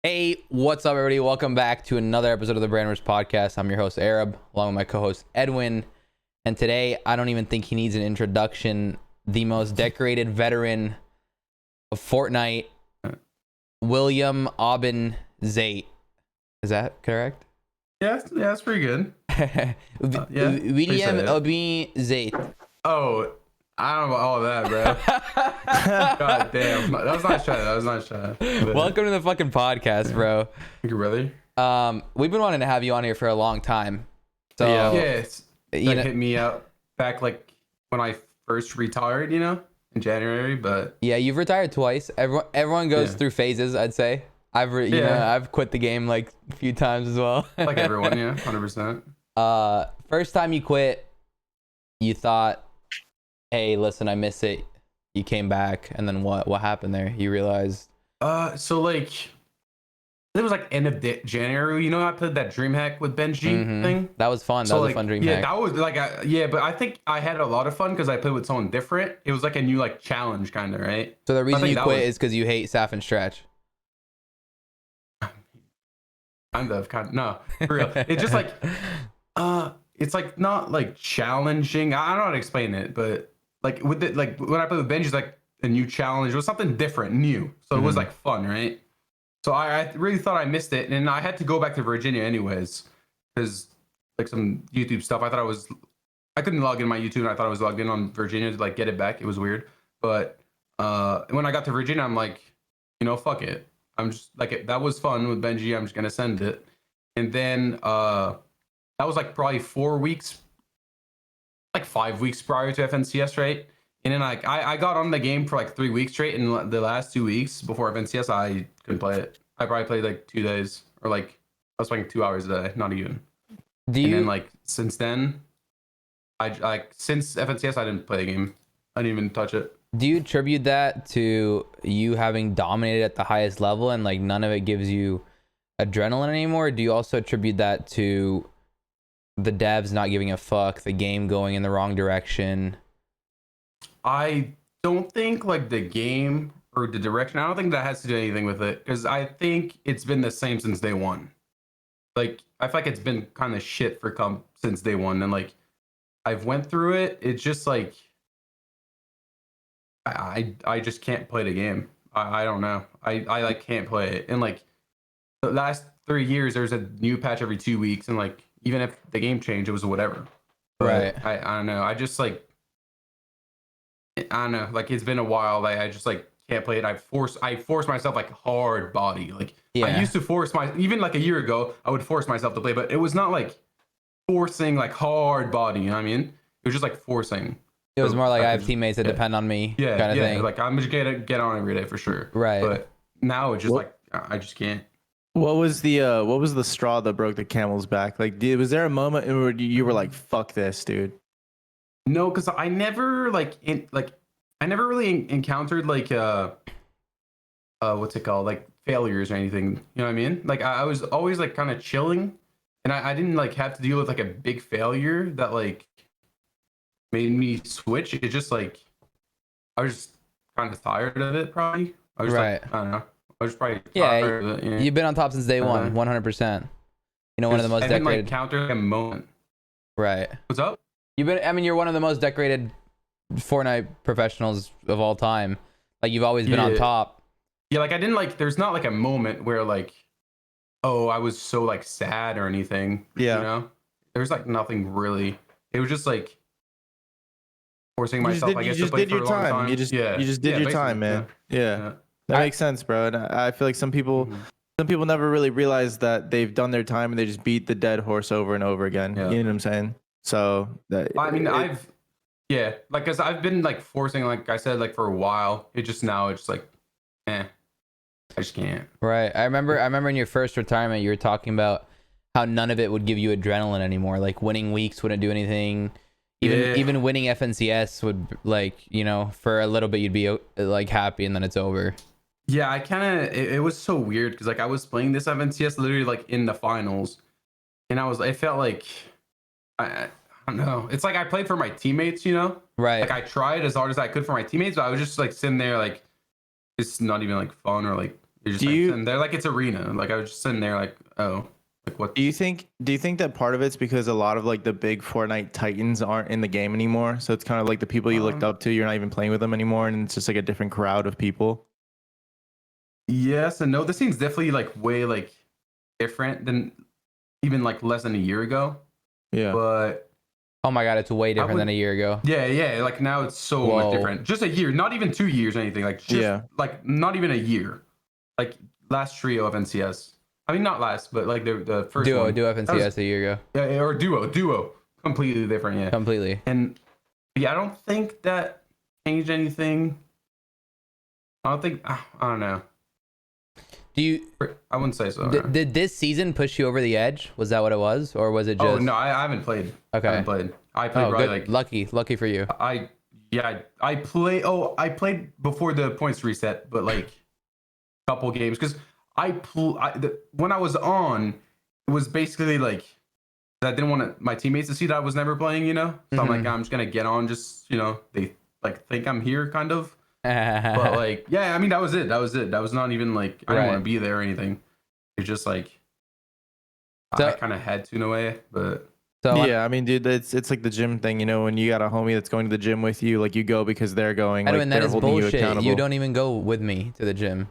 Hey, what's up, everybody? Welcome back to another episode of the Branders Podcast. I'm your host, Arab, along with my co-host, Edwin. And today, I don't even think he needs an introduction. The most decorated veteran of Fortnite, William Aubin Zayt. Is that correct? Yeah, that's pretty good. William Aubin Zayt. Oh, I don't know about all of that, bro. God damn. That was nice try. Welcome to the fucking podcast, bro. Thank you, brother. We've been wanting to have you on here for a long time. So yeah, hit me up back like when I first retired, in January. But yeah, you've retired twice. Everyone goes through phases, I'd say. I've quit the game like a few times as well. Like everyone, 100%. First time you quit, you thought, hey, listen, I miss it. You came back, and then what happened there? You realized so like it was like end of January. I played that DreamHack with Benji thing. That was fun. That was a fun DreamHack. Yeah, that was like but I think I had a lot of fun because I played with someone different. It was like a new like challenge kind of, right? So the reason you quit is because you hate Saf and Stretch. Kind of no, for real. It's just like it's like not like challenging. I don't know how to explain it, but like with it, like when I played with Benji, it's like a new challenge. It was something different, new. So it was like fun, right? So I really thought I missed it, and I had to go back to Virginia anyways, because like some YouTube stuff. I couldn't log in my YouTube, and I thought I was logged in on Virginia to like get it back. It was weird, but when I got to Virginia, I'm like, fuck it. I'm just like, that was fun with Benji. I'm just gonna send it, and then that was like probably 4 weeks, like 5 weeks prior to FNCS, right? And then like I got on the game for like 3 weeks straight, and the last 2 weeks before FNCS, I couldn't play it. I probably played like 2 days, or like I was playing 2 hours a day, not even. And then like since then, since FNCS, I didn't play the game. I didn't even touch it. Do you attribute that to you having dominated at the highest level and like none of it gives you adrenaline anymore? Or do you also attribute that to the devs not giving a fuck, the game going in the wrong direction? I don't think like the game or the direction, I don't think that has to do anything with it, because I think it's been the same since day one. Like I feel like it's been kind of shit since day one, and like I've went through it. It's just like I just can't play the game. I don't know. I like can't play it. And like the last 3 years, there's a new patch every 2 weeks, and like even if the game changed, it was whatever. But right. I don't know. I don't know. Like it's been a while. Like I just like can't play it. I force myself like hard body. Like I used to even like a year ago, I would force myself to play, but it was not like forcing like hard body. You know what I mean? It was just like forcing. It was more like I have teammates that depend on me, kind of thing. Like I'm just gonna get on every day for sure. Right. But now it's just like I just can't. What was the straw that broke the camel's back? Like, was there a moment where you were like, "Fuck this, dude"? No, because I never I never really encountered like what's it called, like failures or anything. You know what I mean? Like I was always like kind of chilling, and I didn't like have to deal with like a big failure that like made me switch. It's just like I was just kind of tired of it. Probably I was like, I don't know. I was probably tired of it. You've been on top since day one, 100%. One of the most decorated. Like counter a moment. Right. What's up? You're one of the most decorated Fortnite professionals of all time. Like you've always been on top. Yeah, like I didn't like. There's not like a moment where like, oh, I was so like sad or anything. Yeah. There's like nothing really. It was just like forcing myself. I guess you just to play did for your a long time. time. You just did your time, man. Yeah. That makes sense, bro. And I feel like some people never really realize that they've done their time and they just beat the dead horse over and over again. Yeah. You know what I'm saying? So because I've been like forcing, like I said, like for a while. It's just like, I just can't. Right. I remember in your first retirement, you were talking about how none of it would give you adrenaline anymore. Like winning weeks wouldn't do anything. Even winning FNCS would, like, for a little bit you'd be like happy, and then it's over. Yeah, it was so weird because like I was playing this FNCS literally like in the finals, and it felt like I don't know. It's like I played for my teammates, Right. Like I tried as hard as I could for my teammates, but I was just like sitting there like it's not even like fun or like You're just sitting there like it's arena. Like I was just sitting there like, oh, like what? Do you think that part of it's because a lot of like the big Fortnite titans aren't in the game anymore? So it's kind of like the people you looked up to, you're not even playing with them anymore, and it's just like a different crowd of people. Yes and no. This seems definitely like way like different than even like less than a year ago. Yeah. But oh my god, it's way different than a year ago. Yeah. Like now it's so much different. Just a year, not even 2 years or anything. Like just like not even a year. Like last trio of NCS. I mean, not last, but like the first duo one. FNCS a year ago. Yeah, or duo, completely different. Yeah, completely. And yeah, I don't think that changed anything. I don't know. Do you? I wouldn't say so. Did this season push you over the edge? Was that what it was, or was it just? Oh no, I haven't played. Okay. I haven't played. I played probably good. like lucky for you. I played before the points reset, but like a couple games because when I was on, it was basically like I didn't want my teammates to see that I was never playing, you know. So I'm like, I'm just gonna get on, just they like think I'm here, kind of. But like, yeah, I mean that was it. That was not even like I didn't want to be there or anything. It's just like I kind of had to in a way, but. So yeah, I mean, dude, it's like the gym thing, you know, when you got a homie that's going to the gym with you, like you go because they're going. Like, that is bullshit. You don't even go with me to the gym.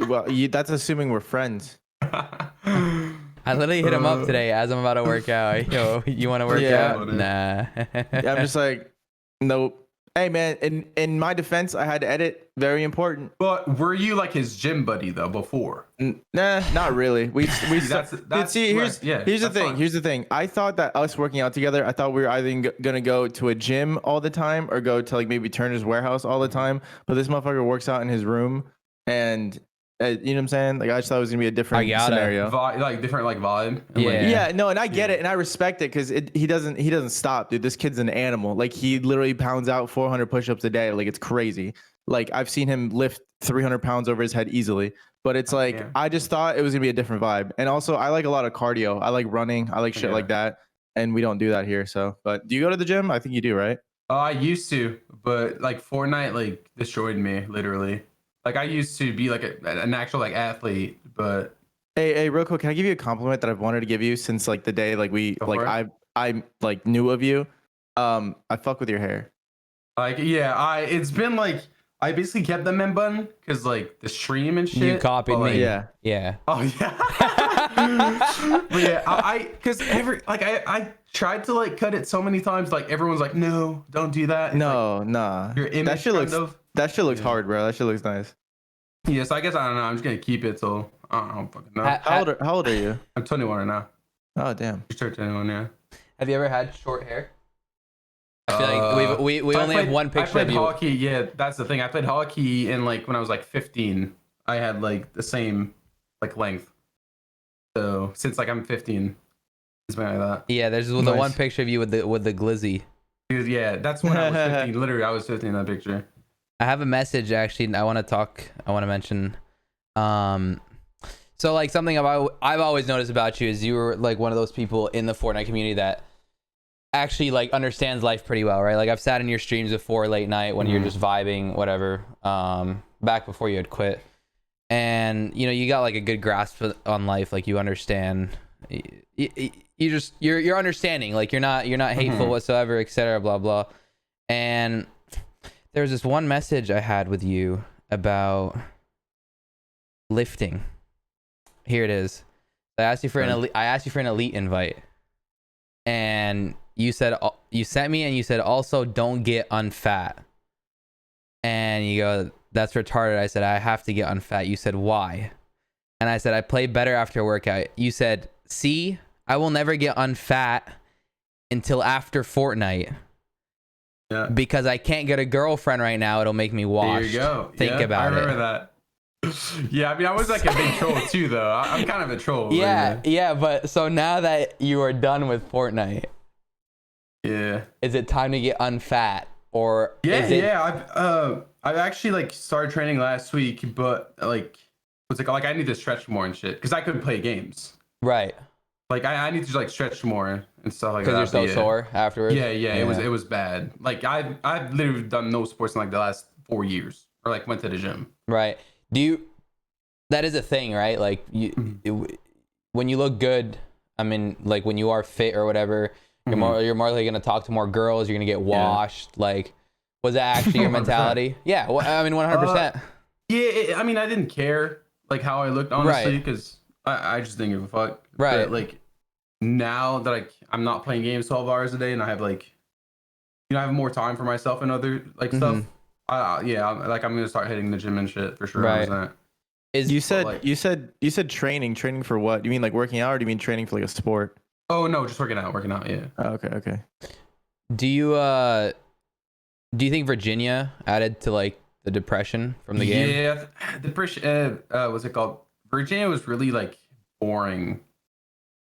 Well, that's assuming we're friends. I literally hit him up today as I'm about to work out. Yo, you want to work out? Nah. I'm just like, nope. Hey man, in my defense, I had to edit. Very important. But were you like his gym buddy though before? Nah, not really. Here's the thing. Here's the thing. I thought that us working out together, I thought we were either gonna go to a gym all the time or go to like maybe Turner's warehouse all the time. But this motherfucker works out in his room, and you know what I'm saying? Like I just thought it was gonna be a different scenario, like different like vibe. Yeah, no, and I get it, and I respect it because he doesn't stop, dude. This kid's an animal. Like he literally pounds out 400 push-ups a day. Like it's crazy. Like I've seen him lift 300 pounds over his head easily. But it's like I just thought it was gonna be a different vibe. And also I like a lot of cardio. I like running. I like shit like that. And we don't do that here. So, but do you go to the gym? I think you do, right? I used to, but like Fortnite like destroyed me literally. Like I used to be like an actual like athlete, but hey, real quick, can I give you a compliment that I've wanted to give you since like the day like I like knew of you? I fuck with your hair. Like it's been like I basically kept them in bun because like the stream and shit. You copied me. Yeah. Oh yeah. But yeah, because I tried to like cut it so many times. Like everyone's like, no, don't do that. It's nah. Your image that shit looks hard, bro. That shit looks nice. Yeah, so I guess I don't know. I'm just gonna keep it till I don't fucking know. How old are you? I'm 21 right now. Oh damn. You start 21, yeah. Have you ever had short hair? I feel like we only have one picture of you. I played hockey. Yeah, that's the thing. I played hockey and like when I was like 15, I had like the same like length. So since like I'm 15, it's been like that. Yeah, there's the one picture of you with the glizzy. Dude, yeah, that's when I was 15. Literally, I was 15 in that picture. I have a message actually. I want to mention. So like something I've always noticed about you is you were like one of those people in the Fortnite community that actually like understands life pretty well, right? Like I've sat in your streams before late night when you're just vibing, whatever. Back before you had quit, and you know you got like a good grasp on life. Like you understand. You're understanding. Like you're not hateful whatsoever, etc. Blah blah. And there was this one message I had with you about lifting. Here it is. I asked you for an elite invite, and you said you sent me and you said also don't get unfat. And you go, that's retarded. I said I have to get unfat. You said why? And I said I play better after a workout. You said, see, I will never get unfat until after Fortnite. Yeah. Because I can't get a girlfriend right now. It'll make me washed. There you go. Think about it. I remember that. Yeah, I mean, I was like a big troll too, though. I'm kind of a troll. Yeah, but so now that you are done with Fortnite, is it time to get unfat or? I've actually like started training last week, but like, it's like I need to stretch more and shit because I couldn't play games. Right. Like I need to like stretch more and stuff like that. Because you're so sore afterwards. Yeah. It was bad. Like I've literally done no sports in like the last 4 years, or like went to the gym. Right. Do that is a thing, right? Like when you look good, I mean, like when you are fit or whatever, you're more likely gonna talk to more girls. You're gonna get washed. Like, was that actually your mentality? Yeah. Well, I mean, 100%. Yeah. I mean, I didn't care like how I looked, honestly, because I just didn't give a fuck. Right. But like now that I'm not playing games 12 hours a day, and I have like, I have more time for myself and other like stuff. I'm gonna start hitting the gym and shit for sure. Right. You said training for what? You mean like working out, or do you mean training for like a sport? Oh no, just working out. Yeah. Oh, okay. Do you think Virginia added to like the depression from the game? Yeah, depression. What's it called? Virginia was really like boring,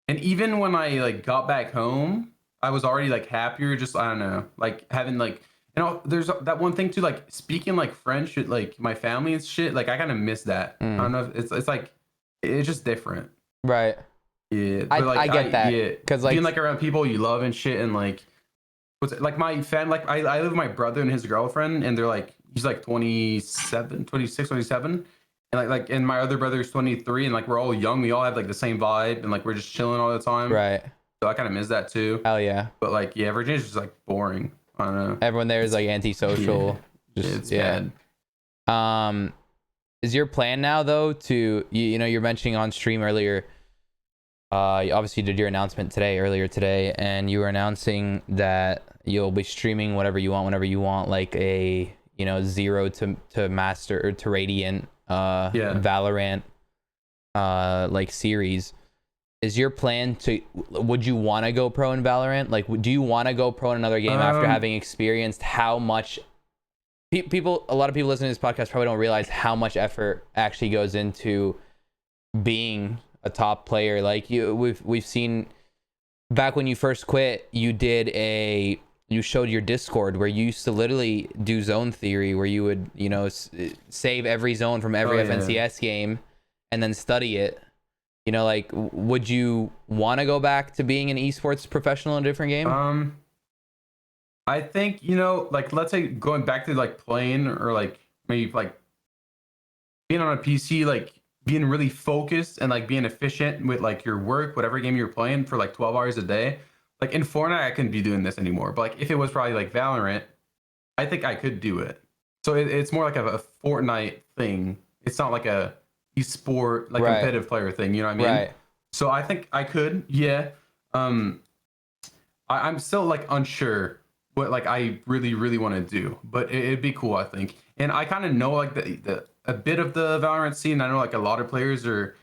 and even when I like got back home, I was already like happier. Just I don't know, like having like. There's that one thing too, like speaking like French with like my family and shit. Like I kind of miss that. I don't know. It's like it's just different. Right. Yeah. But I get that. Yeah. Because like being like around people you love and shit, and like what's it, like my fam. Like I live with my brother and his girlfriend, and they're like he's like 27, 26, 27, and like and my other brother's 23, and like we're all young. We all have like the same vibe, and like we're just chilling all the time. Right. So I kind of miss that too. Hell yeah. But like yeah, Virginia's just like boring. I don't know. Everyone there is like antisocial. Yeah. It's bad. Is your plan now though to you're mentioning on stream earlier? You obviously did your announcement earlier today, and you were announcing that you'll be streaming whatever you want, whenever you want, like a 0 to master or to radiant Valorant like series. Is your plan would you want to go pro in Valorant? Like, do you want to go pro in another game after having experienced how much a lot of people listening to this podcast probably don't realize how much effort actually goes into being a top player? Like we've seen back when you first quit, you showed your Discord where you used to literally do zone theory, where you would, save every zone from every FNCS game and then study it. Like, would you want to go back to being an esports professional in a different game? I think, like, let's say going back to like playing, or like maybe like being on a PC, like being really focused and like being efficient with like your work, whatever game you're playing for like 12 hours a day. Like in Fortnite, I couldn't be doing this anymore. But like if it was probably like Valorant, I think I could do it. So it's more like a Fortnite thing. It's not like a esport like competitive player thing, you know what I mean? Right. So I think I could, yeah. I'm still like unsure what like I really want to do, but it'd be cool, I think. And I kind of know like a bit of the Valorant scene. I know like a lot of players they're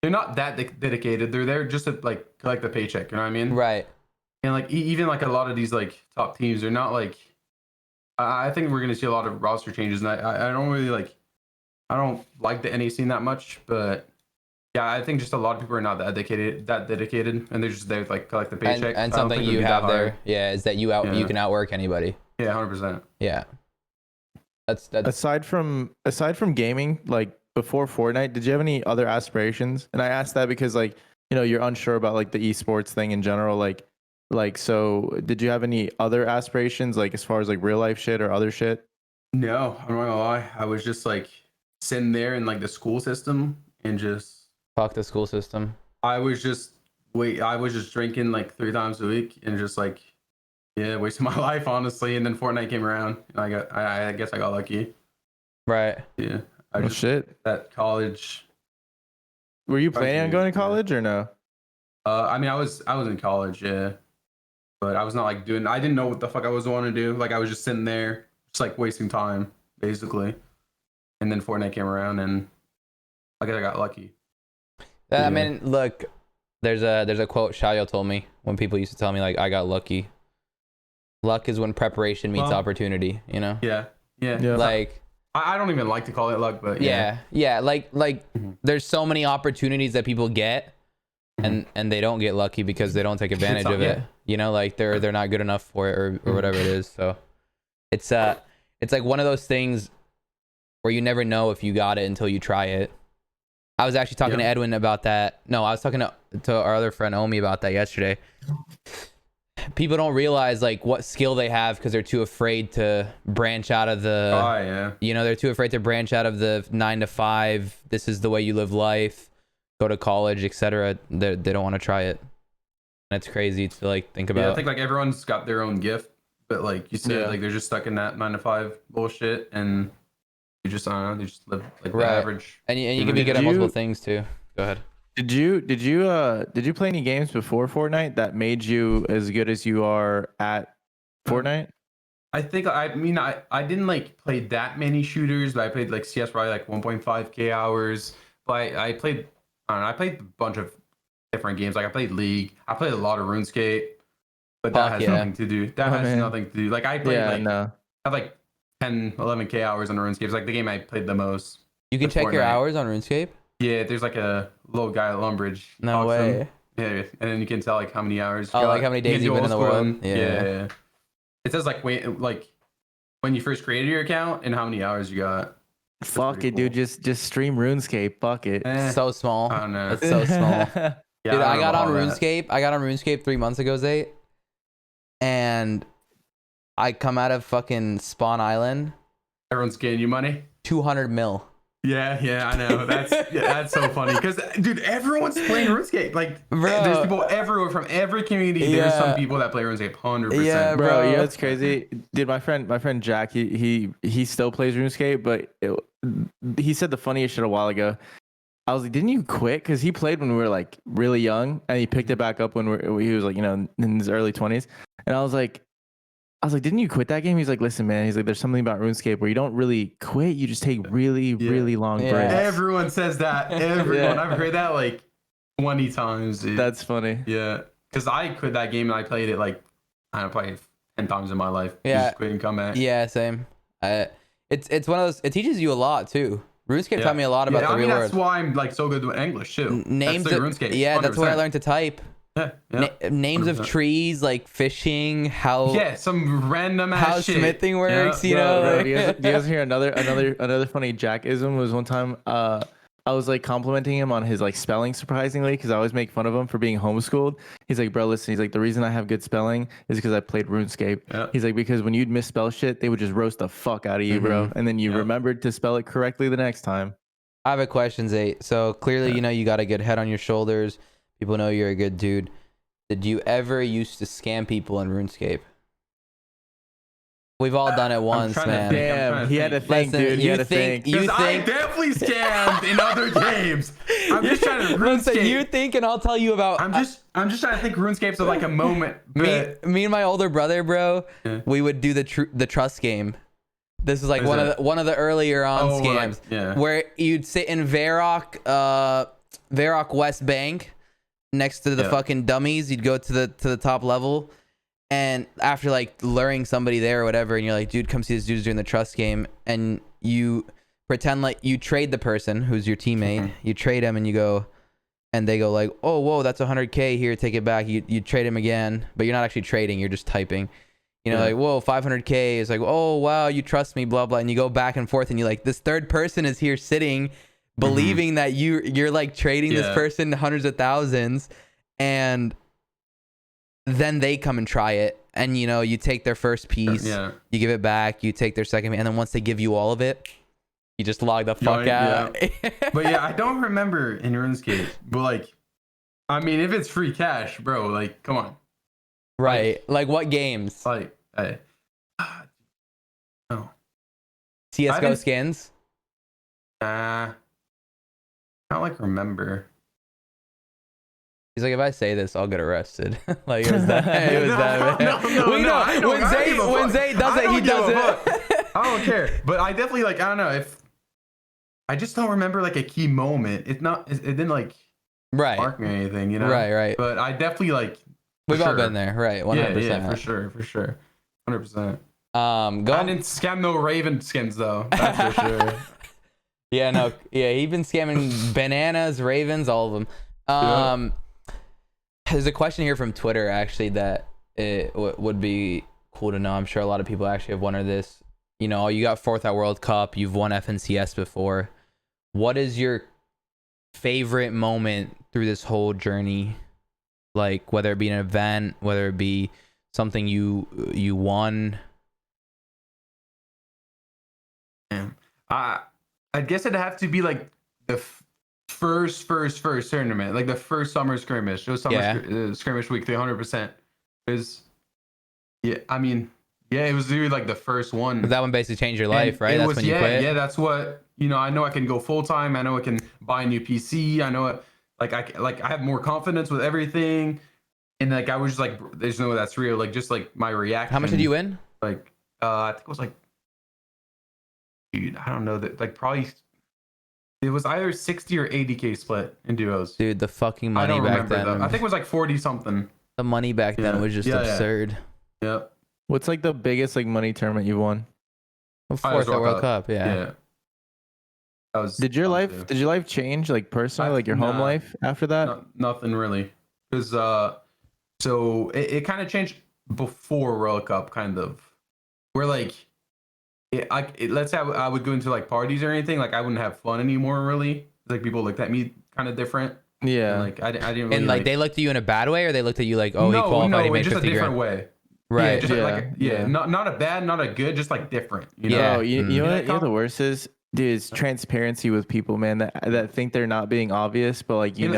not that dedicated. They're there just to like collect the paycheck, you know what I mean? Right. And like even like a lot of these like top teams, they're not like. I think we're gonna see a lot of roster changes, and I don't really like. I don't like the NA scene that much, but yeah, I think just a lot of people are not that dedicated, and they're just there to like collect the paycheck. And something you have there, is that you can outwork anybody. Yeah, 100%. Yeah. That's aside from gaming, like before Fortnite, did you have any other aspirations? And I asked that because like you're unsure about like the esports thing in general, like so did you have any other aspirations, like as far as like real life shit or other shit? No, I'm not gonna lie. I was just like sitting there in like the school system and just fuck the school system. I was just drinking like 3 times a week and just like wasting my life, honestly. And then Fortnite came around, and I guess I got lucky. Right. Yeah. Shit. At college. Were you planning on going to college or no? I mean, I was in college, yeah, but I was not like I didn't know what the fuck I was wanting to do. Like I was just sitting there, just like wasting time, basically. And then Fortnite came around, and I guess I got lucky. I mean, look, there's a quote Shayo told me when people used to tell me like I got lucky. Luck is when preparation meets opportunity, Yeah. Like I don't even like to call it luck, but yeah. Like there's so many opportunities that people get, and they don't get lucky because they don't take advantage of it. Like they're not good enough for it or whatever it is. So it's like one of those things where you never know if you got it until you try it. I was actually talking to Edwin about that. No, I was talking to our other friend Omi about that yesterday. people don't realize like what skill they have because they're too afraid to branch out of the they're too afraid to branch out of the 9 to 5. This is the way you live life, go to college, etc. They don't want to try it. That's crazy to like think about. I think like everyone's got their own gift, but like you said, like they're just stuck in that 9 to 5 bullshit, and you just they just live like the average. And you can be good at multiple things too. Go ahead. Did you play any games before Fortnite that made you as good as you are at Fortnite? I think I didn't like play that many shooters, but I played like CS probably like 1.5k hours. But I played a bunch of different games. Like I played League. I played a lot of RuneScape, but that has nothing to do. Nothing to do. Like I played I have like 10, 11k hours on RuneScape. It's like the game I played the most. You can check your hours on RuneScape? Yeah, there's like a little guy at Lumbridge. No way. Yeah, and then you can tell like how many hours. You got. Like how many days you've been in the world. Yeah. It says like when you first created your account and how many hours you got. Fuck it, dude. Just stream RuneScape. Fuck it. So small. I don't know. It's so small. Dude, I got on RuneScape. I got on RuneScape 3 months ago, Zayt. And I come out of fucking Spawn Island. Everyone's getting you money. 200 mil. Yeah, I know. That's so funny because, dude, everyone's playing RuneScape. Like, there's people everywhere from every community. There's some people that play RuneScape 100%. Yeah, bro. You know what's crazy? Dude, my friend Jack, he still plays RuneScape, but he said the funniest shit a while ago. I was like, didn't you quit? Because he played when we were like really young, and he picked it back up when he was like, in his early 20s. And I was like, didn't you quit that game? He's like, listen, man. He's like, there's something about RuneScape where you don't really quit. You just take really, really long breaks. Everyone says that. Everyone. I've heard that like 20 times. Dude. That's funny. Yeah. Because I quit that game and I played it like, I don't know, probably 10 times in my life. Yeah. Just quit and come back. Yeah, same. It's one of those, it teaches you a lot too. RuneScape taught me a lot about the real world. That's why I'm like so good with English too. Names of RuneScape. Yeah, 100%. That's where I learned to type. Names 100%. Of trees, like fishing, how some random ass how shit. Smithing works, you know. Bro, do you guys hear another funny Jackism? Was one time I was like complimenting him on his like spelling, surprisingly, because I always make fun of him for being homeschooled. He's like, bro, listen, he's like, the reason I have good spelling is because I played RuneScape. Yeah. He's like, because when you'd misspell shit, they would just roast the fuck out of you, bro, and then you remembered to spell it correctly the next time. I have a question, Zayt. So clearly, you got a good head on your shoulders. People know you're a good dude. Did you ever used to scam people in RuneScape? We've all done it once, man. Damn, he had to think, dude. He had to think. Because I definitely scammed in other games. I'm just trying to RuneScape. You think, and I'll tell you about. I'm just trying to think RuneScape's like a moment. Me and my older brother, bro, we would do the trust game. This is like one of the earlier on scams, where you'd sit in Varrock West Bank. Next to the fucking dummies, you'd go to the top level, and after like luring somebody there or whatever, and you're like, dude, come see this dude's doing the trust game, and you pretend like you trade the person who's your teammate, you trade him, and you go, and they go like, oh, whoa, that's 100k here, take it back. You trade him again, but you're not actually trading, you're just typing. Like, whoa, 500k is like, oh wow, you trust me, blah blah, and you go back and forth, and you like, this third person is here sitting, believing that you're like trading this person hundreds of thousands, and then they come and try it, and you take their first piece, you give it back, you take their second, and then once they give you all of it, you just log the fuck out. But I don't remember in RuneScape, but like, I mean, if it's free cash, bro, like, come on. Right, like what games? Like, no. CS:GO skins? I don't like remember. He's like, if I say this, I'll get arrested. Like it was that. It was that. No. When Zayt does it, he does it. I don't care. But I definitely like. I don't know if. I just don't remember like a key moment. It didn't like. Mark me or anything, Right. But I definitely like. We've all been there, right? 100%. Yeah, for sure, 100%. I didn't scam no Raven skins though. That's for sure. He's been scamming bananas, ravens, all of them. There's a question here from Twitter actually that it would be cool to know. I'm sure a lot of people actually have wondered this. You got 4th at World Cup, you've won FNCS before. What is your favorite moment through this whole journey? Like whether it be an event, whether it be something you won? I guess it'd have to be like the first tournament, like the first summer skirmish. It was summer skirmish week 300%. Because I mean, it was really like the first one. That one basically changed your life, right? That's when you quit. Yeah, that's what, I know I can go full time. I know I can buy a new PC. I know it, I have more confidence with everything. And like I was just like, there's no way that's real. Like just like my reaction. How much did you win? Like I think it was like, dude, I don't know, that like probably it was either 60 or 80K split in duos. Dude, the fucking money back then. I think it was like 40 something. The money back then was just absurd. Yep. What's like the biggest like money tournament you won? Fourth at World Cup. Yeah. That was. Did your life change like personally, like your home life after that? Nothing really, because so it kind of changed before World Cup, kind of, where like, let's say I would go into like parties or anything, like I wouldn't have fun anymore. Really, like people looked at me kind of different. Yeah. And, like I didn't. Really, and like they looked at you in a bad way, or they looked at you like, oh, he qualified, he made just 50 a different grand. way. Right. Not a bad, not a good, just like different. You know? Yeah. You know what the worst is? Dude, it's transparency with people, man, that think they're not being obvious, but like dude,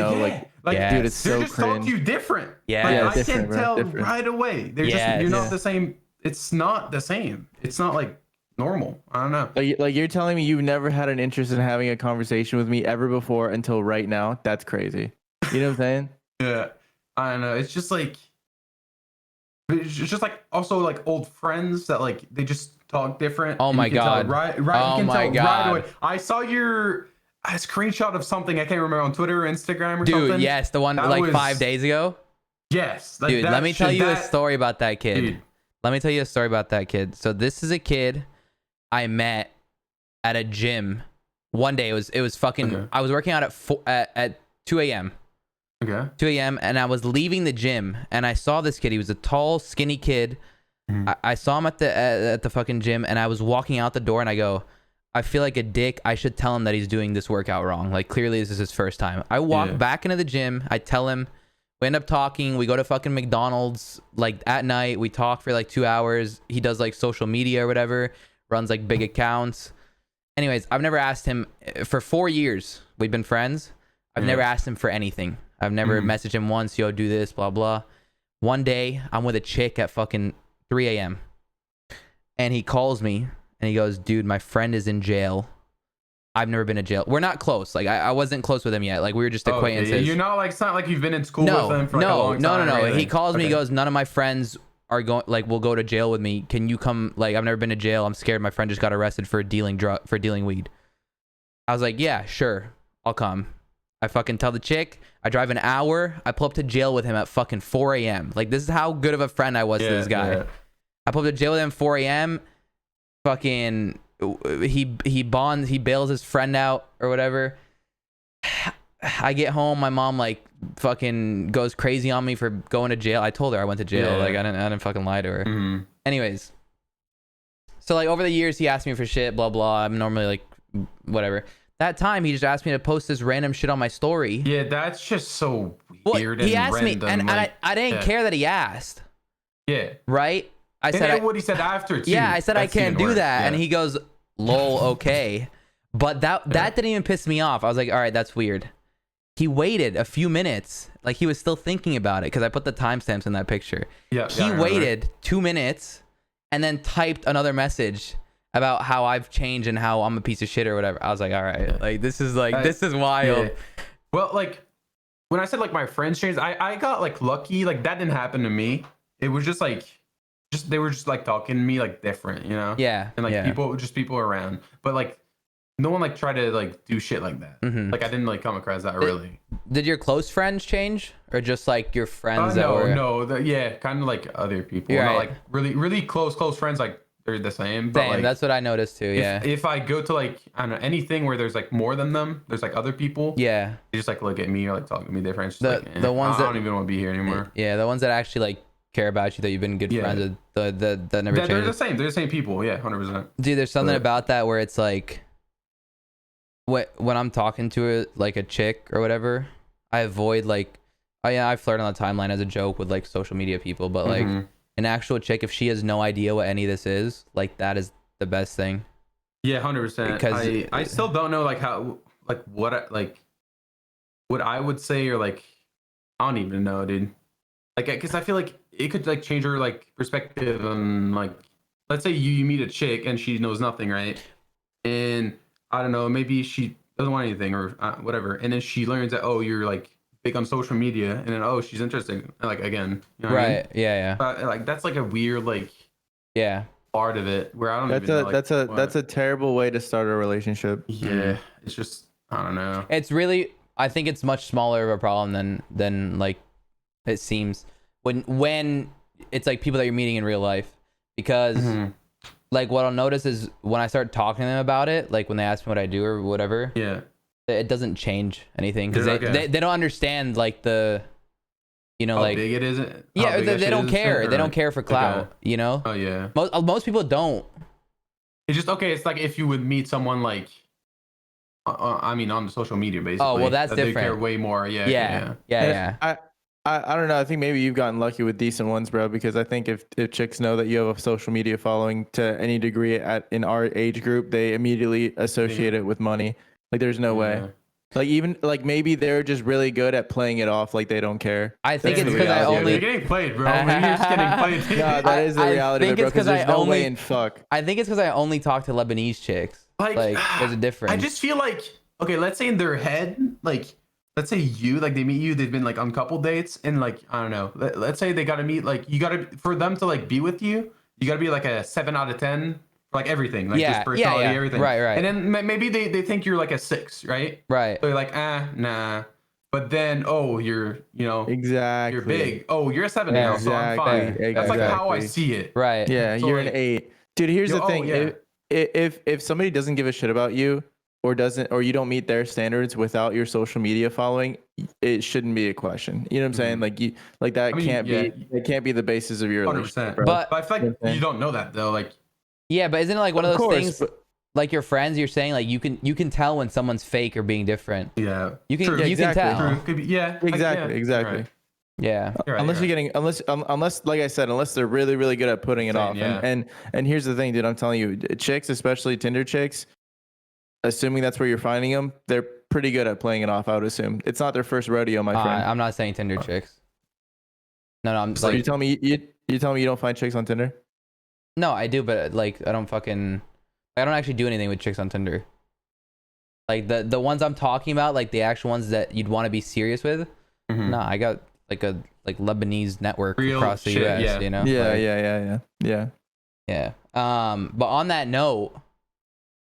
it's so just cringe. talk to you different. Yeah, I can tell right away. They're you're not the same. It's not the same. It's not like normal. I don't know. Like you're telling me you've never had an interest in having a conversation with me ever before until right now? That's crazy. You know what I'm saying? Yeah, I don't know. It's just like also like old friends that like they just talk different. Oh my god! Right. Right away. I saw a screenshot of something, I can't remember, on Twitter or Instagram or something. Dude, yes, the one that like 5 days ago. Yes, dude. Let me tell you a story about that kid. Dude. Let me tell you a story about that kid. So this is a kid I met at a gym one day. It was fucking. Okay. I was working out at 2 a.m. Okay. 2 a.m. and I was leaving the gym and I saw this kid. He was a tall, skinny kid. Mm-hmm. I saw him at the fucking gym and I was walking out the door and I go, I feel like a dick. I should tell him that he's doing this workout wrong. Like clearly this is his first time. I walk back into the gym. I tell him. We end up talking. We go to fucking McDonald's like at night. We talk for like 2 hours. He does like social media or whatever. Runs like big accounts. Anyways, I've never asked him for 4 years. We've been friends. I've never asked him for anything. I've never messaged him once, yo, do this, blah, blah. One day, I'm with a chick at fucking 3 a.m. And he calls me, and he goes, dude, my friend is in jail. I've never been to jail. We're not close. Like, I wasn't close with him yet. Like, we were just acquaintances. Okay. You're not like, it's not like you've been in school with him for like a long time. No. He calls me, he goes, none of my friends are going, like, will go to jail with me. Can you come? Like, I've never been to jail. I'm scared. My friend just got arrested for dealing weed. I was like, yeah, sure. I'll come. I fucking tell the chick, I drive an hour, I pull up to jail with him at fucking 4 a.m. Like, this is how good of a friend I was to this guy. Yeah. I pull up to jail with him 4 a.m. Fucking, he bails his friend out or whatever. I get home, my mom like fucking goes crazy on me for going to jail. I told her I went to jail. Yeah. Like, I didn't fucking lie to her. Mm-hmm. Anyways. So like over the years, he asked me for shit, blah, blah. I'm normally like, whatever. That time, he just asked me to post this random shit on my story. Yeah, that's just so weird. Well, he asked me, and I didn't care that he asked. Yeah. Right? I said what he said after, too. Yeah, I said I can't do that. Yeah. And he goes, lol, okay. But that didn't even piss me off. I was like, all right, that's weird. He waited a few minutes. Like, he was still thinking about it because I put the timestamps in that picture. Yeah. He waited 2 minutes and then typed another message about how I've changed and how I'm a piece of shit or whatever. I was like, all right, like this is wild. Yeah. Well, like when I said like my friends changed, I got like lucky. Like that didn't happen to me. It was just like, they were just like talking to me like different, you know? Yeah. And like people around, but like no one like tried to like do shit like that. Mm-hmm. Like I didn't like come across that really. Did your close friends change or just like your friends? Kind of like other people. Not like really close friends. Like they're the same. But like, that's what I noticed too. Yeah. If I go to like, I don't know, anything where there's like more than them, there's like other people. Yeah. They just like look at me or like talk to me different. The ones that I don't even want to be here anymore. Yeah. The ones that actually like care about you, that you've been good friends with, that never change. They're the same. They're the same people. Yeah. 100%. Dude, there's something about that where it's like, when I'm talking to like a chick or whatever, I avoid like, oh yeah, I flirt on the timeline as a joke with like social media people, but like an actual chick, if she has no idea what any of this is, like that is the best thing. Yeah, 100%. Because I still don't know like how like what I would say, or like I don't even know, dude. Like, because I feel like it could like change her like perspective on like, let's say you meet a chick and she knows nothing, right? And I don't know, maybe she doesn't want anything or whatever, and then she learns that, oh, you're like big on social media, and then, oh, she's interesting, like, again, you know what I mean? Yeah. But like that's like a weird like part of it where I don't even know, like, that's a terrible way to start a relationship. Yeah, it's just, I don't know. It's really, I think it's much smaller of a problem than like it seems when it's like people that you're meeting in real life, because like what I'll notice is when I start talking to them about it, like when they ask me what I do or whatever, it doesn't change anything, because they don't understand like the, you know, how like big it is. Yeah, they don't care. They don't care for clout, you know? Oh yeah. Most people don't. It's just, okay, it's like if you would meet someone like, I mean, on the social media, basically. Oh, well, that's that different. They care way more. Yeah. I don't know. I think maybe you've gotten lucky with decent ones, bro, because I think if chicks know that you have a social media following to any degree in our age group, they immediately associate it with money. Like, there's no way. Like, even like maybe they're just really good at playing it off like they don't care. I think it's because I only you're getting played, bro. Maybe you're just getting played. No, that is the reality, bro. Because there's no way in fuck. I think it's because I only talk to Lebanese chicks. Like there's a difference. I just feel like, okay, let's say in their head, like, let's say like they meet you, they've been like on couple dates, and like, I don't know, let's say they got to meet, like, you got to, for them to like be with you, you got to be like a 7 out of 10 for like everything, like just personality, everything. Right. And then maybe they think you're like a 6, right? Right. So you're like, nah. But then, oh, you're, you know, exactly, you're big. Oh, you're a 7 now, so I'm fine. That's like how I see it. Right. Yeah, so you're like, an 8. Dude, here's the thing. If somebody doesn't give a shit about you, or you don't meet their standards without your social media following, it shouldn't be a question. You know what I'm saying? Like, you, like that it can't be the basis of your 100%. relationship, bro. But I feel like you don't know that though. Like, yeah, but isn't it like one of those things? Like your friends, you're saying like you can tell when someone's fake or being different. Yeah, you can can tell. True. Could be, exactly. Right. Yeah. Unless like I said, unless they're really, really good at putting it off. Yeah. And here's the thing, dude. I'm telling you, chicks, especially Tinder chicks, assuming that's where you're finding them, they're pretty good at playing it off. I would assume it's not their first rodeo, my friend. I'm not saying Tinder chicks. No, I'm so like, you tell me you don't find chicks on Tinder? No, I do, but like I don't actually do anything with chicks on Tinder. Like the ones I'm talking about, like the actual ones that you'd want to be serious with. No, I got like a Lebanese network across the US, you know? Yeah. But on that note,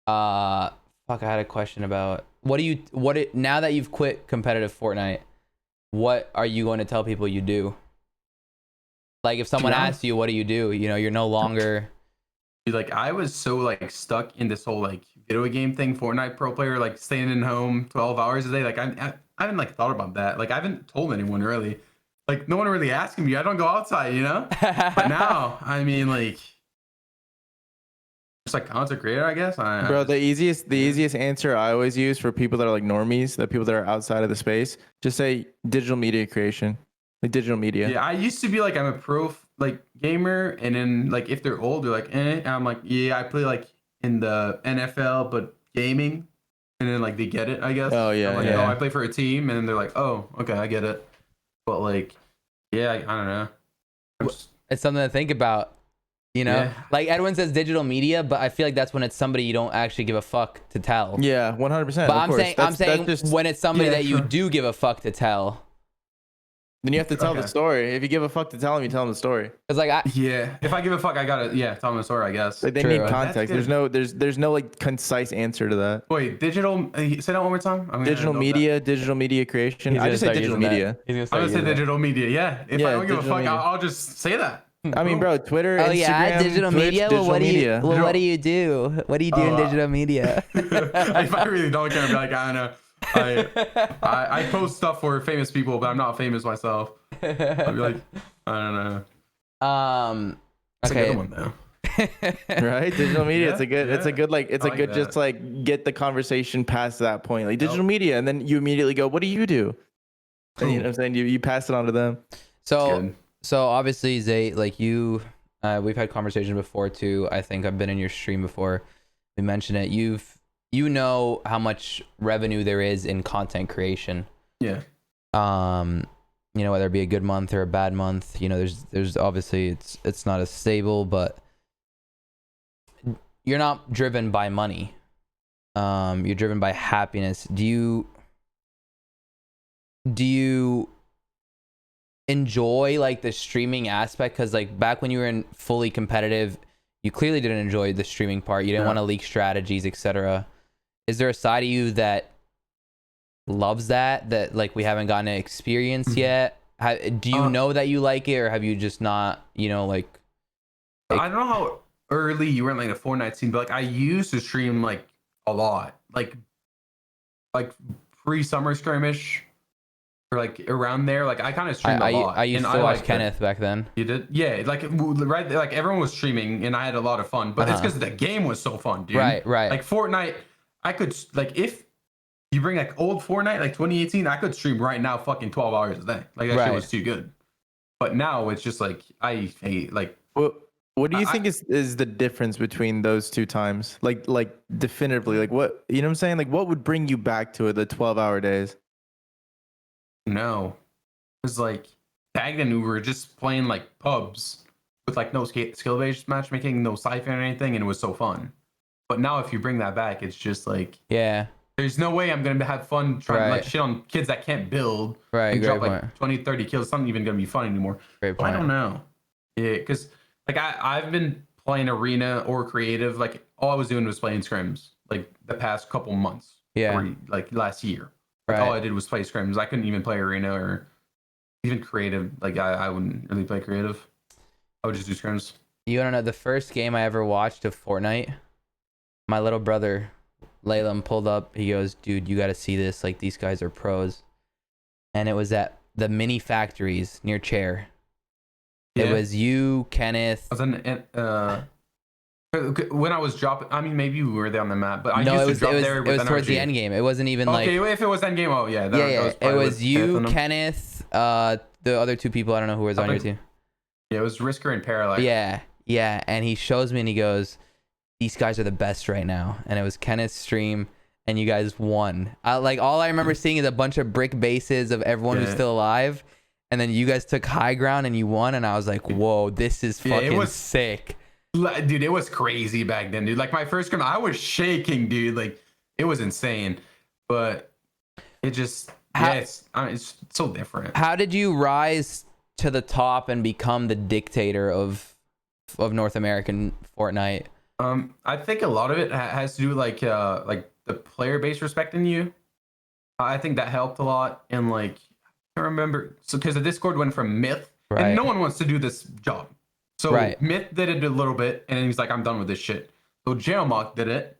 fuck, I had a question about now that you've quit competitive Fortnite, what are you going to tell people you do? Like if someone asks you, what do you do? You know, you're no longer. Like, I was so like stuck in this whole like video game thing, Fortnite pro player, like staying in home 12 hours a day. Like I haven't like thought about that. Like I haven't told anyone really. Like no one really asking me. I don't go outside, you know. But now, I mean, like, just like content creator, I guess. Bro, the easiest answer I always use for people that are like normies, the people that are outside of the space, just say digital media creation, like digital media. Yeah, I used to be like, I'm a pro like gamer, and then like if they're old, they're like, and I'm like, yeah, I play like in the NFL, but gaming, and then like they get it, I guess. Oh yeah, I'm like, oh, I play for a team, and then they're like, oh, okay, I get it. But like, yeah, I don't know. It's something to think about. You know, like Edwin says digital media, but I feel like that's when it's somebody you don't actually give a fuck to tell. Yeah, 100%. But I'm saying when it's somebody that you do give a fuck to tell. Then you have to tell the story. If you give a fuck to tell them, you tell them the story. It's like if I give a fuck, I gotta tell them the story, I guess. Like they need context. There's no like concise answer to that. Wait, digital. Say that one more time. Digital media creation. I just say digital media. I'm gonna say digital media. Yeah. If I don't give a fuck, I'll just say that. I mean, bro, Twitter, oh, Instagram, yeah, digital Twitch, media. Digital media. What do you do? What do you do in digital media? If I really don't care, I'd be like, I don't know. I post stuff for famous people, but I'm not famous myself. I'd be like, I don't know. It's a good one though. Right, digital media. It's a good just like get the conversation past that point, like digital media, and then you immediately go, what do you do? And you know what I'm saying? You pass it on to them. So obviously, Zay, like you, we've had conversations before too. I think I've been in your stream before. We mentioned it. You know how much revenue there is in content creation. Yeah. You know, whether it be a good month or a bad month. You know, there's obviously it's not as stable, but you're not driven by money. You're driven by happiness. Do you enjoy like the streaming aspect? Because like back when you were in fully competitive, you clearly didn't enjoy the streaming part. You didn't want to leak strategies, etc. Is there a side of you that loves that like we haven't gotten to experience yet? Do you know that you like it, or have you just not, you know, like I don't know how early you were in like the Fortnite scene, but like I used to stream like a lot, like pre-summer skirmish or like around there. Like I kind of streamed a lot. I used to watch Kenneth back then. You did? Yeah, like right, like everyone was streaming and I had a lot of fun, but it's because the game was so fun, dude. Right. Like Fortnite, I could like if you bring like old Fortnite, like 2018, I could stream right now fucking 12 hours a day. Like that shit was too good. But now it's just like I hate like. What do you think is the difference between those two times? Like definitively, like what, you know what I'm saying? Like what would bring you back to it, the 12-hour days? No, it was like back then we were just playing like pubs with like no skill-based matchmaking, no siphon or anything, and it was so fun. But now if you bring that back, it's just like there's no way I'm gonna have fun trying to like shit on kids that can't build and drop like 20, 30 kills. It's not even gonna be fun anymore. I don't know. Yeah, because like I've been playing arena or creative. Like all I was doing was playing scrims like the past couple months. Or, like last year. Like all I did was play scrims. I couldn't even play arena or even creative. Like I wouldn't really play creative. I would just do scrims. You wanna know the first game I ever watched of Fortnite? My little brother Laylam pulled up. He goes, "Dude, you got to see this. Like these guys are pros." And it was at the mini factories near Chair. It was you, Kenneth. When I was dropping, I mean, maybe we were there on the map, but I used to drop there with NRG. It was towards the end game. It wasn't even like. Okay, if it was end game, oh yeah, it was you, Kenneth, the other two people. I don't know who was on your team. Yeah, it was Risker and Parallax. Yeah, and he shows me and he goes, "These guys are the best right now." And it was Kenneth's stream, and you guys won. Like all I remember seeing is a bunch of brick bases of everyone who's still alive. And then you guys took high ground and you won, and I was like, "Whoa, this is fucking sick." Dude, it was crazy back then, dude. Like my first scrim, I was shaking, dude. Like it was insane. But it just it's so different. How did you rise to the top and become the dictator of North American Fortnite? I think a lot of it has to do with like the player base respecting you. I think that helped a lot, and like I remember because the Discord went from Myth, and no one wants to do this job. So Myth did it a little bit, and then he's like, "I'm done with this shit." So Jailmock did it,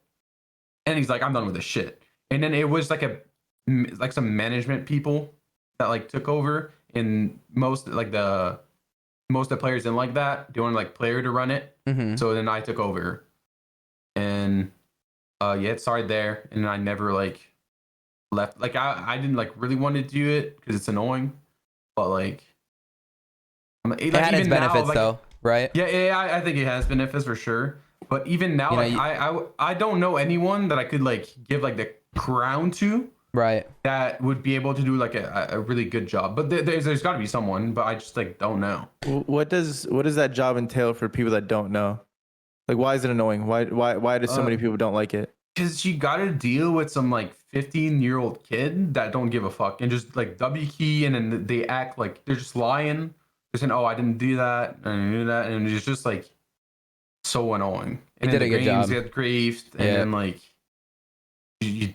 and he's like, "I'm done with this shit." And then it was like some management people that like took over, and most of the players didn't like that. They wanted like player to run it. So then I took over, and it started there, and I never like left. Like I didn't like really want to do it because it's annoying, but like it had its benefits though, right? Yeah, I think it has benefits for sure. But even now, I don't know anyone that I could like give like the crown to, that would be able to do like a really good job. But there's got to be someone, but I just like don't know. What does that job entail for people that don't know? Like, why is it annoying? Why do so many people don't like it? Because you got to deal with some like 15-year-old kid that don't give a fuck and just like W key, and then they act like they're just lying. They're saying, "Oh, I didn't do that. I didn't do that," and it's just like so annoying. And did a good job. Get griefed, and then like you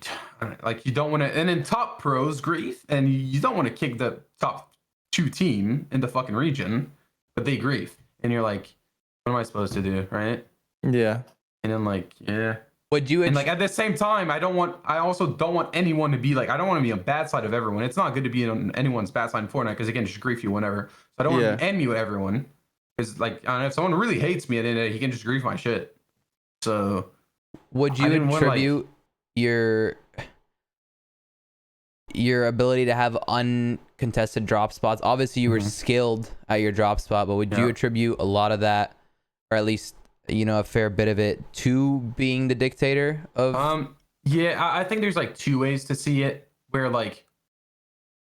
don't want to. And then top pros grief, and you don't want to kick the top 2 team in the fucking region, but they grief, and you're like, "What am I supposed to do?" Right? Yeah. And then like Would you? And like at the same time, I also don't want anyone to be like, I don't want to be on bad side of everyone. It's not good to be on anyone's bad side in Fortnite because they can just grief you whenever. So I don't want to be enemy with everyone. Because like, I don't know, if someone really hates me, then he can just grief my shit. So would you attribute your your ability to have uncontested drop spots. Obviously, you were skilled at your drop spot, but would you attribute a lot of that, or at least a fair bit of it, to being the dictator of? Yeah, I think there's like two ways to see it. Where like,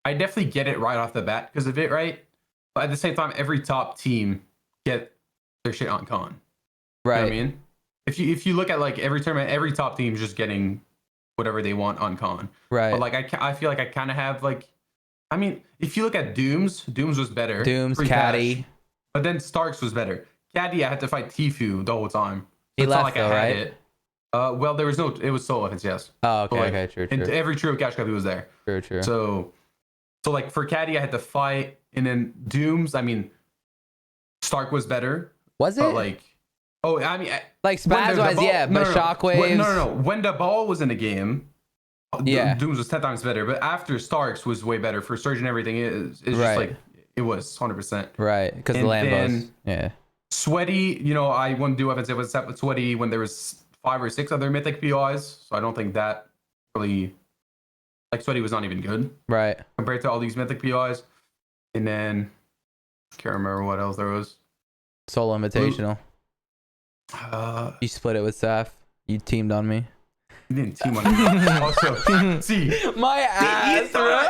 I definitely get it right off the bat because of it, right? But at the same time, every top team get their shit on con. Right. You know what I mean? If you look at like every tournament, every top team is just getting whatever they want on con. Right. But like I feel like I kind of have like, I mean, if you look at Dooms was better. Dooms, Caddy. But then Starks was better. Caddy, I had to fight Tfue the whole time. He left like though, I had right? it. Well, there was no. It was solo offense, yes. Oh, okay, so, like, okay, true. And every trio cash cup he was there. True. So like for Caddy, I had to fight, and then Dooms. I mean, Stark was better. Was it? But like, oh, I mean, like spaz wise, yeah, but Shockwaves. No. When the ball was in the game, yeah, Dooms was 10 times better. But after Starks was way better for Surge and everything. It's just like it was 100%. Right, because the Lambos. Yeah. Sweaty, I wouldn't do offensive with Sweaty when there was 5 or 6 other mythic POIs, so I don't think that really, like, Sweaty was not even good, right, compared to all these mythic POIs. And then can't remember what else there was. Solo Invitational. You split it with Saf. You teamed on me. You didn't team on me. Also, see my ass, bro.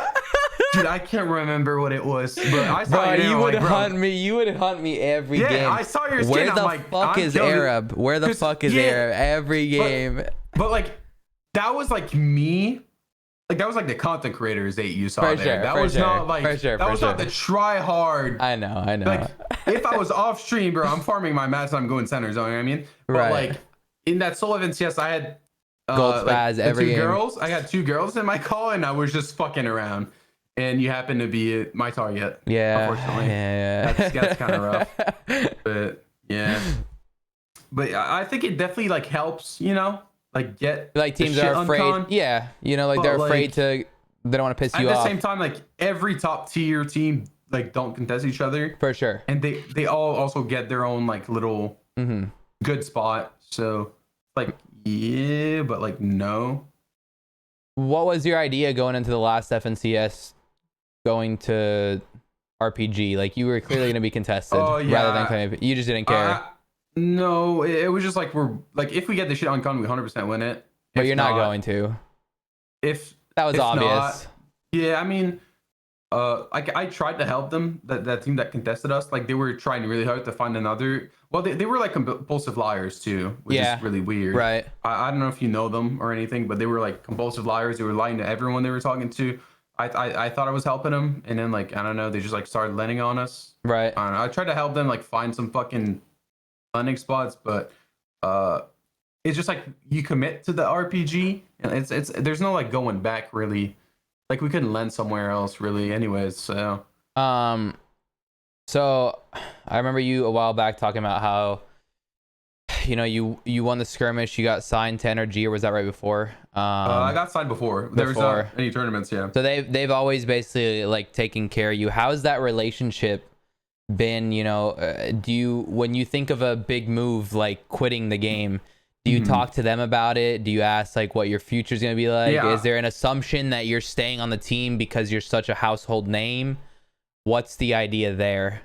Dude, I can't remember what it was, but I saw bro, you would like, hunt me. You would hunt me every game. Yeah, I saw your skin. Where the like, fuck is Arab? Where the fuck is Arab? Every game. But like, that was like me. Like that was like the content creators that you saw there. That was not like that was not the try hard. I know. Like if I was off stream, bro, I'm farming my mats and I'm going center zone. You know what I mean? But like in that solo events, yes, I had gold spaz every game. Girls. I had 2 girls in my call, and I was just fucking around. And you happen to be my target. Yeah. Unfortunately. Yeah. That's kind of rough. But yeah. But I think it definitely like helps, like get like teams are afraid. Yeah. Like they're afraid to. They don't want to piss you off. At the same time, like every top tier team like don't contest each other. For sure. And they all also get their own like little good spot. So like yeah, but like no. What was your idea going into the last FNCS? Going to RPG, like you were clearly going to be contested rather than kind of, you just didn't care. No, it was just like we're like if we get the shit on con, we 100% win it. But you're not going to. If that was obvious. Not, yeah, I mean, I tried to help them. That team that contested us, like they were trying really hard to find another. Well, they were like compulsive liars too, which is really weird. Right. I don't know if you know them or anything, but they were like compulsive liars. They were lying to everyone they were talking to. I thought I was helping them, and then like I don't know, they just like started landing on us. Right. I don't know. I tried to help them like find some fucking landing spots, but it's just like you commit to the RPG, and it's there's no like going back really. Like we couldn't land somewhere else really, anyways. So so I remember you a while back talking about how you won the skirmish, you got signed to NRG, or was that right before? I got signed before. There was not any tournaments, yeah. So they've always basically like taken care of you. How's that relationship been? Do you, when you think of a big move like quitting the game, do you talk to them about it? Do you ask like what your future's gonna be like? Yeah. Is there an assumption that you're staying on the team because you're such a household name? What's the idea there?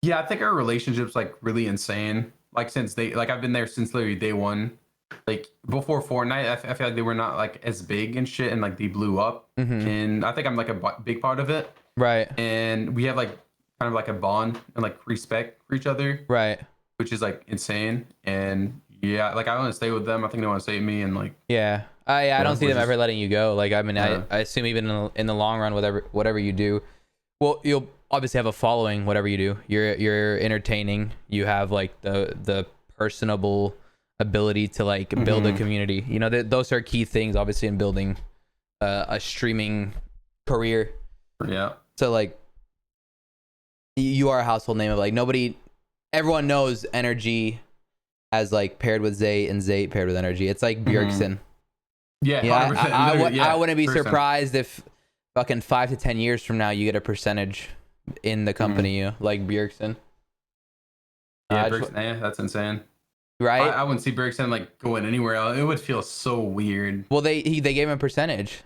Yeah, I think our relationship's like really insane. Like since I've been there since literally day one. Like before Fortnite, I feel like they were not like as big and shit, and like they blew up. And I think I'm like a big part of it. Right. And we have like kind of like a bond and like respect for each other. Right. Which is like insane. And yeah, like I want to stay with them. I think they want to stay with me, and like I don't see them ever letting you go. Like I mean, I assume even in the long run, whatever you do, well, you'll obviously have a following. Whatever you do, you're entertaining. You have like the personable ability to like build a community. Those are key things, obviously, in building a streaming career. Yeah. So like, you are a household name of like everyone knows NRG as like paired with Zayt and Zayt paired with NRG. It's like Bjergsen. Yeah, I wouldn't be surprised if fucking 5 to 10 years from now you get a percentage in the company like Bjergsen. Yeah, that's insane. Right? I wouldn't see Bjergsen like going anywhere else. It would feel so weird. Well, they gave him a percentage.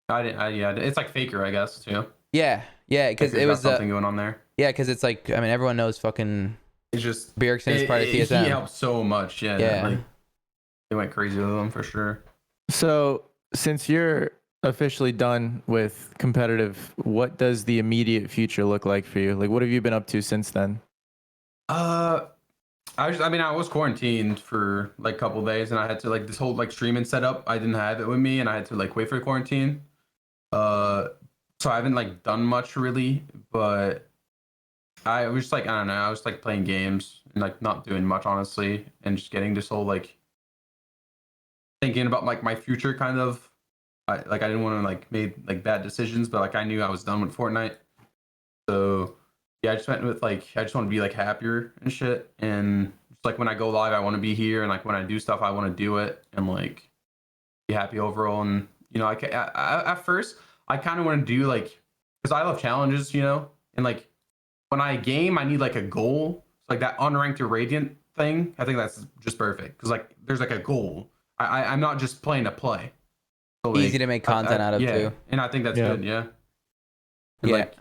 Yeah, it's like Faker, I guess, too. Yeah, because Faker's it got was something going on there. Yeah, because it's like, I mean, everyone knows fucking It's just Bjergsen is part of TSM. He helped so much. Yeah. Like, they went crazy with him for sure. So since you're officially done with competitive, what does the immediate future look like for you? Like, what have you been up to since then? I was quarantined for like a couple days, and I had to like this whole like streaming setup. I didn't have it with me, and I had to like wait for quarantine. So I haven't like done much really, but I was just like, I don't know, I was like playing games and like not doing much honestly, and just getting this whole like thinking about like my future kind of. I didn't want to like make like bad decisions, but like I knew I was done with Fortnite. So yeah, I just went with like I just want to be like happier and shit, and just like when I go live, I want to be here, and like when I do stuff, I want to do it and like be happy overall. And you know, at first I kind of want to do like because I love challenges, you know, and like when I game, I need like a goal, like that unranked or radiant thing. I think that's just perfect because like there's like a goal. I'm not just playing to play. So, like, easy to make content out of too. And I think that's good. Yeah. And, Yeah. like,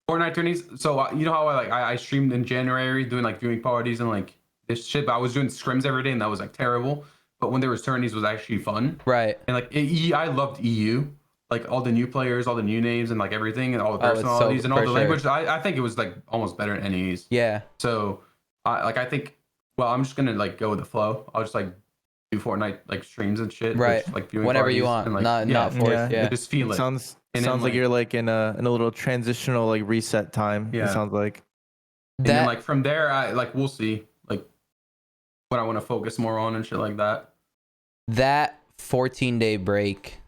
Fortnite tourneys. So you know how I streamed in January doing like viewing parties and like this shit, but I was doing scrims every day and that was like terrible. But when there was tourneys, it was actually fun. Right. And like I loved EU, like all the new players, all the new names, and like everything, and all the personalities and all the language. I think it was like almost better than NEs. Yeah. So I think I'm just gonna like go with the flow. I'll just like do Fortnite like streams and shit. Right. Like viewing whenever you parties want. And, like, not forced. Yeah. Just feel it. Sounds then, like you're like in a little transitional like reset time. Yeah. It sounds like. And then like from there, I like we'll see like what I want to focus more on and shit like that. That 14-day break.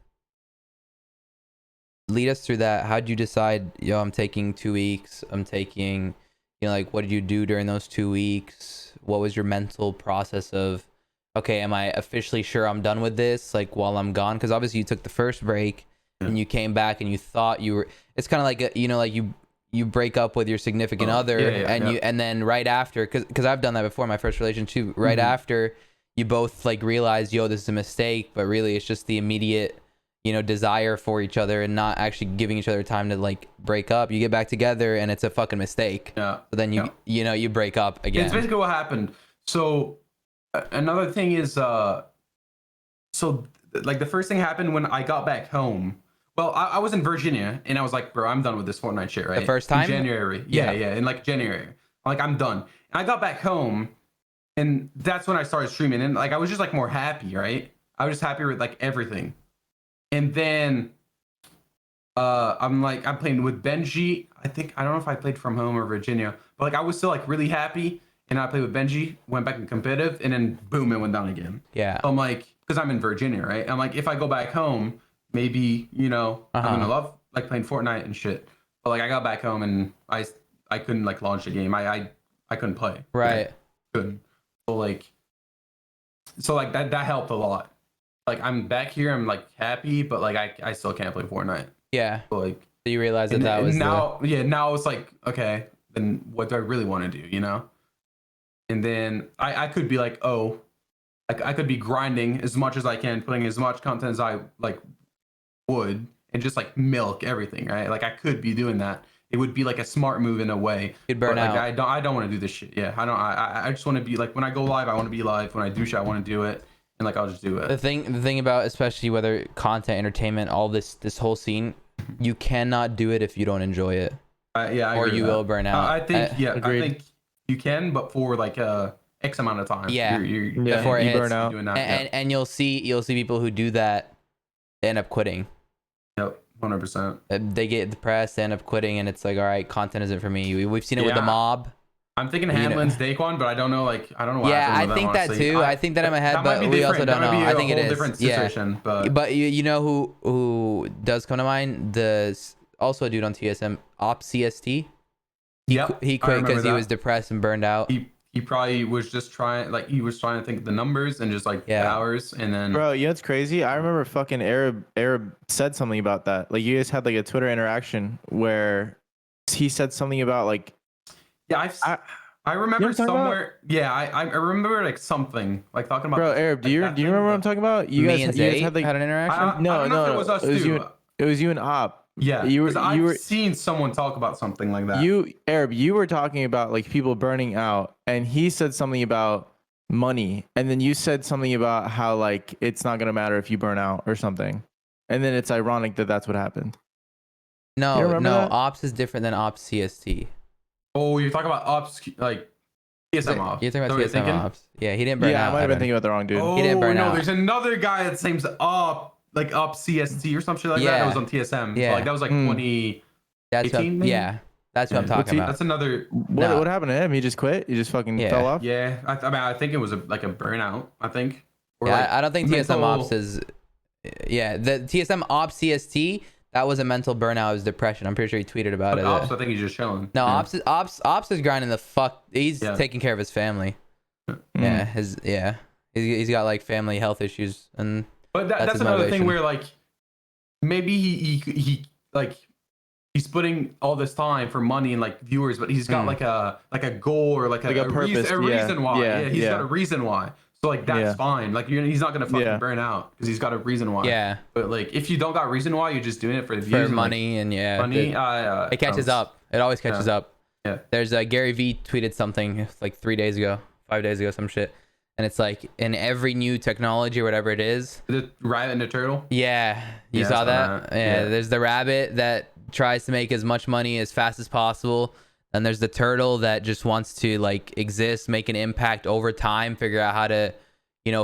Lead us through that. How'd you decide, yo, I'm taking 2 weeks. I'm taking, you know, like what did you do during those 2 weeks? What was your mental process of, okay, am I officially sure I'm done with this like while I'm gone? Because obviously you took the first break and you came back and you thought you were, it's kind of like, you know, like you break up with your significant other and then right after, because I've done that before, my first relationship, right after you both like realize, yo, this is a mistake, but really it's just the immediate, you know, desire for each other and not actually giving each other time to like break up. You get back together and it's a fucking mistake. Yeah. So then you know, you break up again. It's basically what happened. So another thing is, so like the first thing happened when I got back home. Well, I was in Virginia and I was like, bro, I'm done with this Fortnite shit, right? The first time? In January. Yeah. In like January. I'm like, I'm done. And I got back home and that's when I started streaming. And like, I was just like more happy, right? I was just happy with like everything. And then I'm playing with Benji. I don't know if I played from home or Virginia, but like I was still like really happy. And I played with Benji, went back in competitive, and then boom, it went down again. Yeah. I'm like, because I'm in Virginia, right? I'm like, if I go back home, maybe, you know, I'm gonna love like playing Fortnite and shit. But like I got back home and I couldn't like launch the game. I couldn't play. Right. I couldn't. So like that helped a lot. Like I'm back here, I'm like happy, but like I still can't play Fortnite. Yeah. So, like so you realize that was now now it's like, okay, then what do I really want to do, you know? And then I could be like, oh, I could be grinding as much as I can, putting as much content as I like would, and just like milk everything, right? Like I could be doing that. It would be like a smart move in a way. You'd burn out. Like, I don't want to do this shit. Yeah, I just want to be like when I go live, I want to be live. When I do shit, I want to do it, and like I'll just do it. The thing about especially whether content, entertainment, all this whole scene, you cannot do it if you don't enjoy it. Yeah, or you will burn out. I think I think you can, but for like X amount of time. Yeah, before it you hits, burn out. And you'll see people who do that end up quitting. Yep, 100%. They get depressed, they end up quitting, and it's like, all right, content isn't for me. We've seen it with the mob. I'm thinking Hanlon's Daquan, but I don't know. Like I don't know why. Yeah, I think that too. I think that in my head, but we also don't know. I think it is different situation. But you know who does come to mind? Also a dude on TSM, Op CST. He quit because he was depressed and burned out. He probably was just trying, like he was trying to think of the numbers and just like the hours, and then. Bro, you know what's crazy? I remember fucking Arab said something about that. Like you guys had like a Twitter interaction where he said something about like. Yeah, I remember somewhere. Yeah, I remember like something like talking about. Bro, Arab, do you remember what I'm talking about? You guys had like had an interaction. No, it was us too. It was you and Op. Yeah, I've seen someone talk about something like that. Arab, you were talking about like people burning out, and he said something about money, and then you said something about how like it's not gonna matter if you burn out or something, and then it's ironic that that's what happened. No, Ops is different than Ops CST. Oh, you're talking about Ops like TSM Ops. You're talking about TSM Ops. Yeah, he didn't burn out. Yeah, I might have been thinking about the wrong dude. Oh, he didn't burn out. There's another guy that seems up CST or some shit like that. That was on TSM. Yeah, like that was like 2018. Yeah, that's what I'm talking about. That's another. What happened to him? He just quit. He just fucking fell off. Yeah, I mean, I think it was like a burnout. I think. Or I don't think TSM Ops is. Yeah, the TSM Ops CST. That was a mental burnout. It was depression. I'm pretty sure he tweeted about it. Ops, I think he's just chilling. No, Ops is grinding the fuck. He's taking care of his family. Yeah, he's got like family health issues, and but that's another thing where like maybe he like he's putting all this time for money and like viewers, but he's got like a goal or like a purpose, a reason why. Yeah, he's got a reason why. So like that's fine. Like he's not gonna fucking burn out because he's got a reason why. Yeah. But like if you don't got reason why, you're just doing it for the views, for money, and money. It catches up. It always catches up. Yeah. There's Gary V tweeted something like 5 days ago, some shit, and it's like in every new technology or whatever it is. The rabbit and the turtle. Yeah, you saw that. Yeah. There's the rabbit that tries to make as much money as fast as possible. And there's the turtle that just wants to like exist, make an impact over time, figure out how to,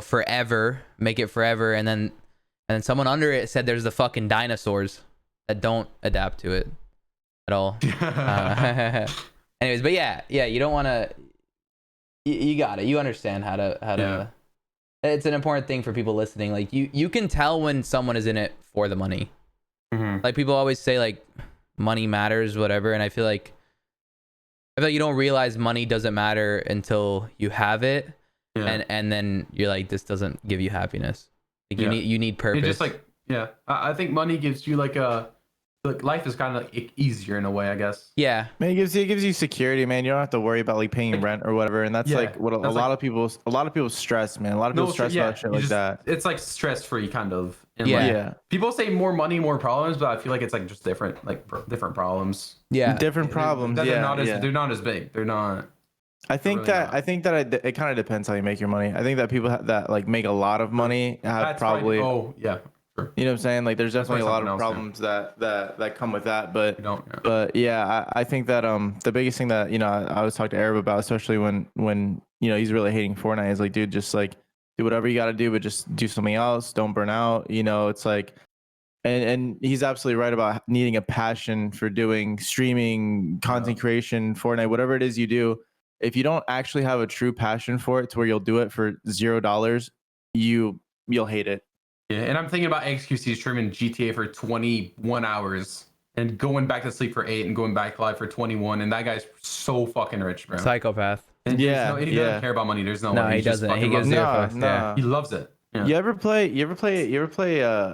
forever, make it forever. And then someone under it said there's the fucking dinosaurs that don't adapt to it at all. Anyways, but yeah, you don't want to, you got it. You understand how to, it's an important thing for people listening. Like you can tell when someone is in it for the money. Mm-hmm. Like people always say like money matters, whatever. And I feel like you don't realize money doesn't matter until you have it, and then you're like, this doesn't give you happiness. Like you need purpose. It's just like I think money gives you like life is kind of like easier in a way, I guess. Yeah, man, it gives you security, man. You don't have to worry about like paying rent or whatever, and that's like what a lot of people stress, man. A lot of people stress about shit like that. It's like stress free kind of. And people say more money, more problems, but I feel like it's like just different problems. Yeah, different problems. They're not as big. They're not. I think that it kind of depends how you make your money. I think that people that like make a lot of money have probably. Oh yeah. Sure. You know what I'm saying? Like there's definitely a lot of problems that come with that, but I think that the biggest thing that I was talking to Arab about, especially when he's really hating Fortnite, is like, dude, just like do whatever you got to do, but just do something else. Don't burn out. It's like, and he's absolutely right about needing a passion for doing streaming, content creation, Fortnite, whatever it is you do. If you don't actually have a true passion for it to where you'll do it for $0, you'll hate it. Yeah, and I'm thinking about XQC streaming GTA for 21 hours and going back to sleep for 8 and going back live for 21, and that guy's so fucking rich, bro. Psychopath. And he doesn't care about money. There's no way. He doesn't. He gives zero fucks. He loves it. Yeah. You ever play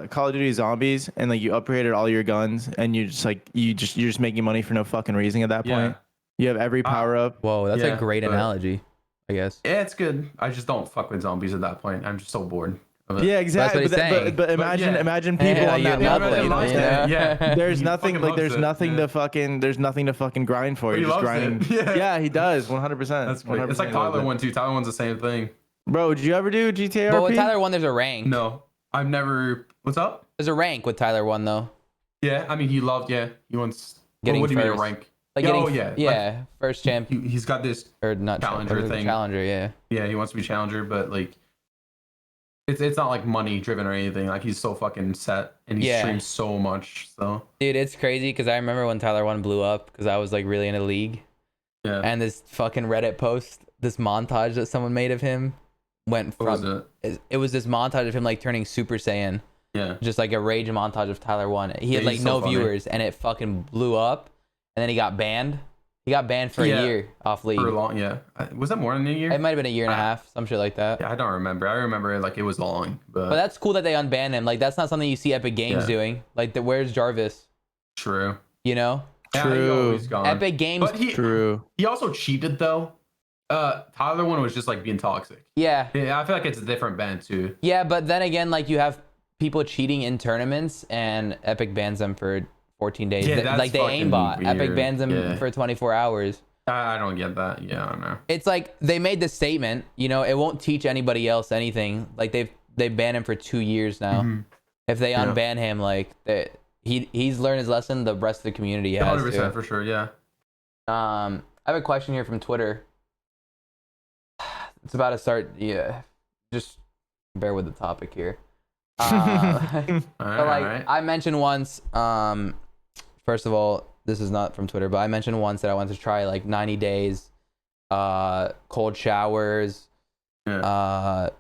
Call of Duty Zombies and like you upgraded all your guns and you're just making money for no fucking reason at that point? You have every power up. Whoa, that's a great analogy, I guess. Yeah, it's good. I just don't fuck with zombies at that point. I'm just so bored. Yeah, exactly. But imagine people on that level. There's nothing to fucking grind for. You're just grinding. Yeah, he does 100%. That's great. It's like Tyler 1 too. Tyler 1's the same thing. Bro, did you ever do GTA RP? But with Tyler 1, there's a rank. No, I've never. What's up? There's a rank with Tyler 1 though. Yeah, I mean he loved. Yeah, he wants. Getting what do you first. mean a rank? Like first champ. He's got this or not challenger thing. Challenger, yeah. Yeah, he wants to be challenger, but like. It's not like money driven or anything. Like he's so fucking set and he streams so much. So dude, it's crazy because I remember when Tyler 1 blew up because I was like really in a league. Yeah. And this fucking Reddit post, this montage that someone made of him went from. What was it? It was this montage of him like turning Super Saiyan. Yeah. Just like a rage montage of Tyler 1. He had like no viewers and it fucking blew up. And then he got banned. He got banned for a year off league. For a long, was that more than a year? It might have been a year and a half, some shit like that. Yeah, I don't remember. I remember like it was long, but that's cool that they unbanned him. Like that's not something you see Epic Games doing. Like where's Jarvis? True. Yeah, True. He's gone. Epic Games. But he also cheated though. Tyler 1 was just like being toxic. Yeah. I feel like it's a different ban too. Yeah, but then again, like you have people cheating in tournaments and Epic bans them for 14 days. Yeah, that's like they fucking aimbot. weird. Epic bans them for 24 hours. I don't get that. Yeah, I don't know. It's like they made the statement, you know, it won't teach anybody else anything. Like they banned him for 2 years now. Mm-hmm. If they unban him, like he's learned his lesson, the rest of the community has 100% for sure, yeah. I have a question here from Twitter. It's about to start. Yeah, just bear with the topic here. I mentioned once, first of all, this is not from Twitter, but I mentioned once that I wanted to try like 90 days, cold showers, no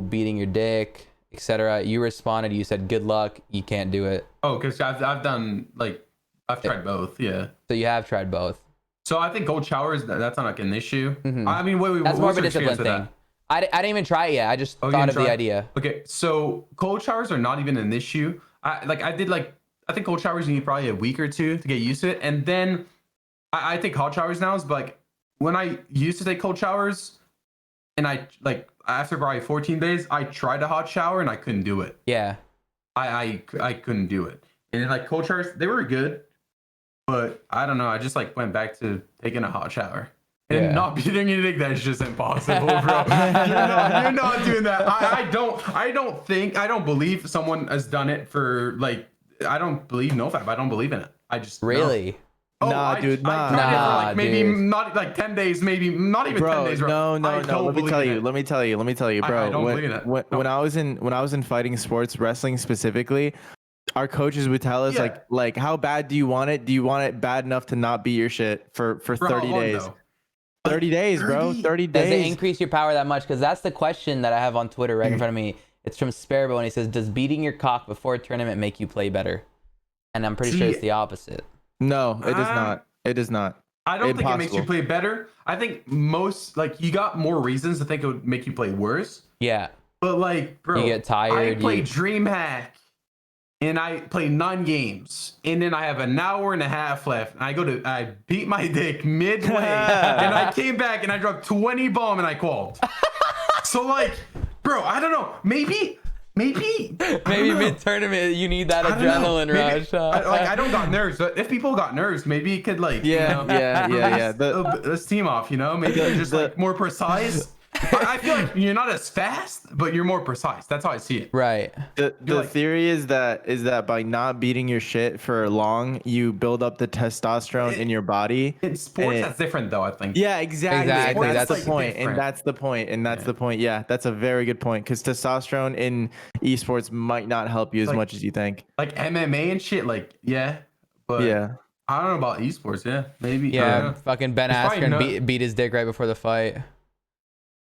beating your dick, etc. You responded, you said, good luck, you can't do it. Oh, because I've done, like, I've tried both, yeah. So you have tried both. So I think cold showers, that's not like an issue. Mm-hmm. I mean, wait, that's more of a discipline thing. I didn't even try it yet. I just thought of the idea. Okay, so cold showers are not even an issue. I think cold showers you need probably a week or two to get used to it. And then I take hot showers now, but like when I used to take cold showers and I like after probably 14 days, I tried a hot shower and I couldn't do it. Yeah. I couldn't do it. And then like cold showers, they were good, but I don't know. I just like went back to taking a hot shower. And not beating anything, that's just impossible, bro. You're not doing that. I don't believe someone has done it for like, I don't believe NoFap. I don't believe in it. I just really. No. Nah, dude. I tried it for like maybe not like 10 days, maybe not even 10 days. Bro. No. Let me tell you, bro. I don't believe in it. When I was in fighting sports, wrestling specifically, our coaches would tell us like how bad do you want it? Do you want it bad enough to not beat your shit for 30 days? No. 30 days, bro. 30 days. Does it increase your power that much? Because that's the question that I have on Twitter right in front of me. It's from Sparrow, and he says, does beating your cock before a tournament make you play better? And I'm pretty sure it's the opposite. No, it does not. It does not. I don't think it makes you play better. I think most, like, you got more reasons to think it would make you play worse. Yeah. But, like, bro, you get tired. I play DreamHack, and I play 9 games, and then I have an hour and a half left, and I beat my dick midway, and I came back, and I dropped 20 bomb, and I qualled. So, like, bro, I don't know. Maybe mid-tournament, you need that adrenaline rush. I don't got nerves, but if people got nerves, maybe it could, like, yeah. Let's team off, you know? Maybe they're just, like, more precise. I feel like you're not as fast, but you're more precise. That's how I see it. Right. The theory is that by not beating your shit for long, you build up the testosterone in your body. In sports, that's different, though, I think. Yeah, exactly. That's the point. Different. And that's the point. Yeah, that's a very good point. Because testosterone in esports might not help you as much as you think. Like MMA and shit, like, but I don't know about esports. Yeah, maybe. Yeah, fucking Ben Askren beat his dick right before the fight.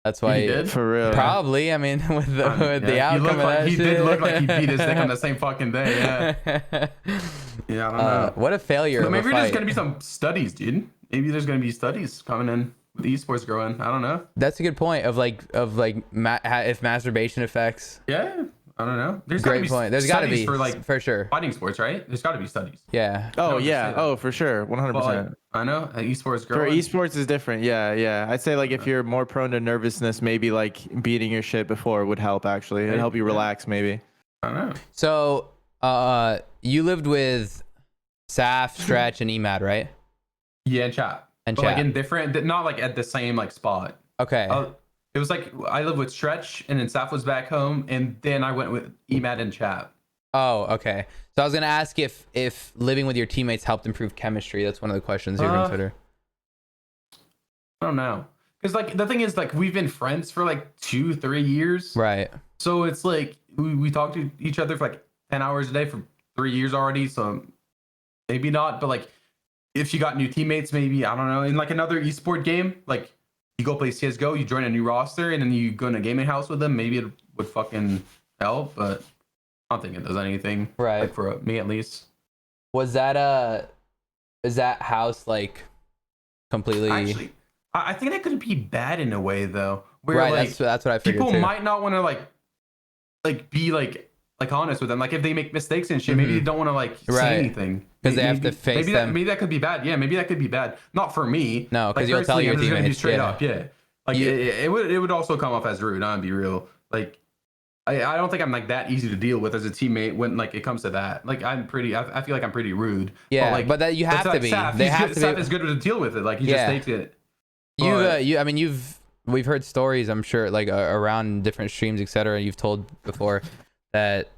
That's why he did? For real. Probably. I mean, with the outcome of that he shit. did look like he beat his dick on the same fucking day. Yeah. Yeah, I don't know. What a failure. So maybe there's gonna be some studies, dude. Maybe there's gonna be studies coming in with esports growing. I don't know. That's a good point. Of if masturbation affects. Yeah. I don't know. There's great point. There's got to be for sure fighting sports, right? There's got to be studies. Yeah. Oh yeah. Oh for sure. 100%. I know. Esports growing. For esports is different. Yeah. I'd say like if you're more prone to nervousness, maybe like beating your shit before would help. Actually, it'd help you relax. Maybe. I don't know. So, you lived with Saf, Stretch, and Emad, right? Yeah, and Chat. Like in different, not like at the same like spot. Okay. It was like I lived with Stretch, and then Saf was back home, and then I went with Emad and Chat. Oh, okay. So I was gonna ask if living with your teammates helped improve chemistry. That's one of the questions here on Twitter. I don't know, because like the thing is like we've been friends for like 2-3 years, right? So it's like we talk to each other for like 10 hours a day for 3 years already. So maybe not, but like if you got new teammates, maybe I don't know. In like another esport game, like. You go play CSGO, you join a new roster, and then you go in a gaming house with them. Maybe it would fucking help, but I don't think it does anything. Right. Like for me, at least. Was that is that house like completely? Actually, I think that could be bad in a way though. Where right. Like, that's what I figured people too. might not want to like be like honest with them. Like if they make mistakes and shit, maybe they don't want to like say anything. Because they have to face them. Maybe that could be bad. Yeah, maybe that could be bad. Not for me. No, because like, you'll tell your teammates. Straight up. Yeah. Like it would also come off as rude. I'll be real. Like I don't think I'm like that easy to deal with as a teammate when like it comes to that. Like I feel like I'm pretty rude. Yeah, but that you have to be. They have to be. Saf is good to deal with it. Like he just takes it. We've heard stories, I'm sure, like around different streams, etc. You've told before that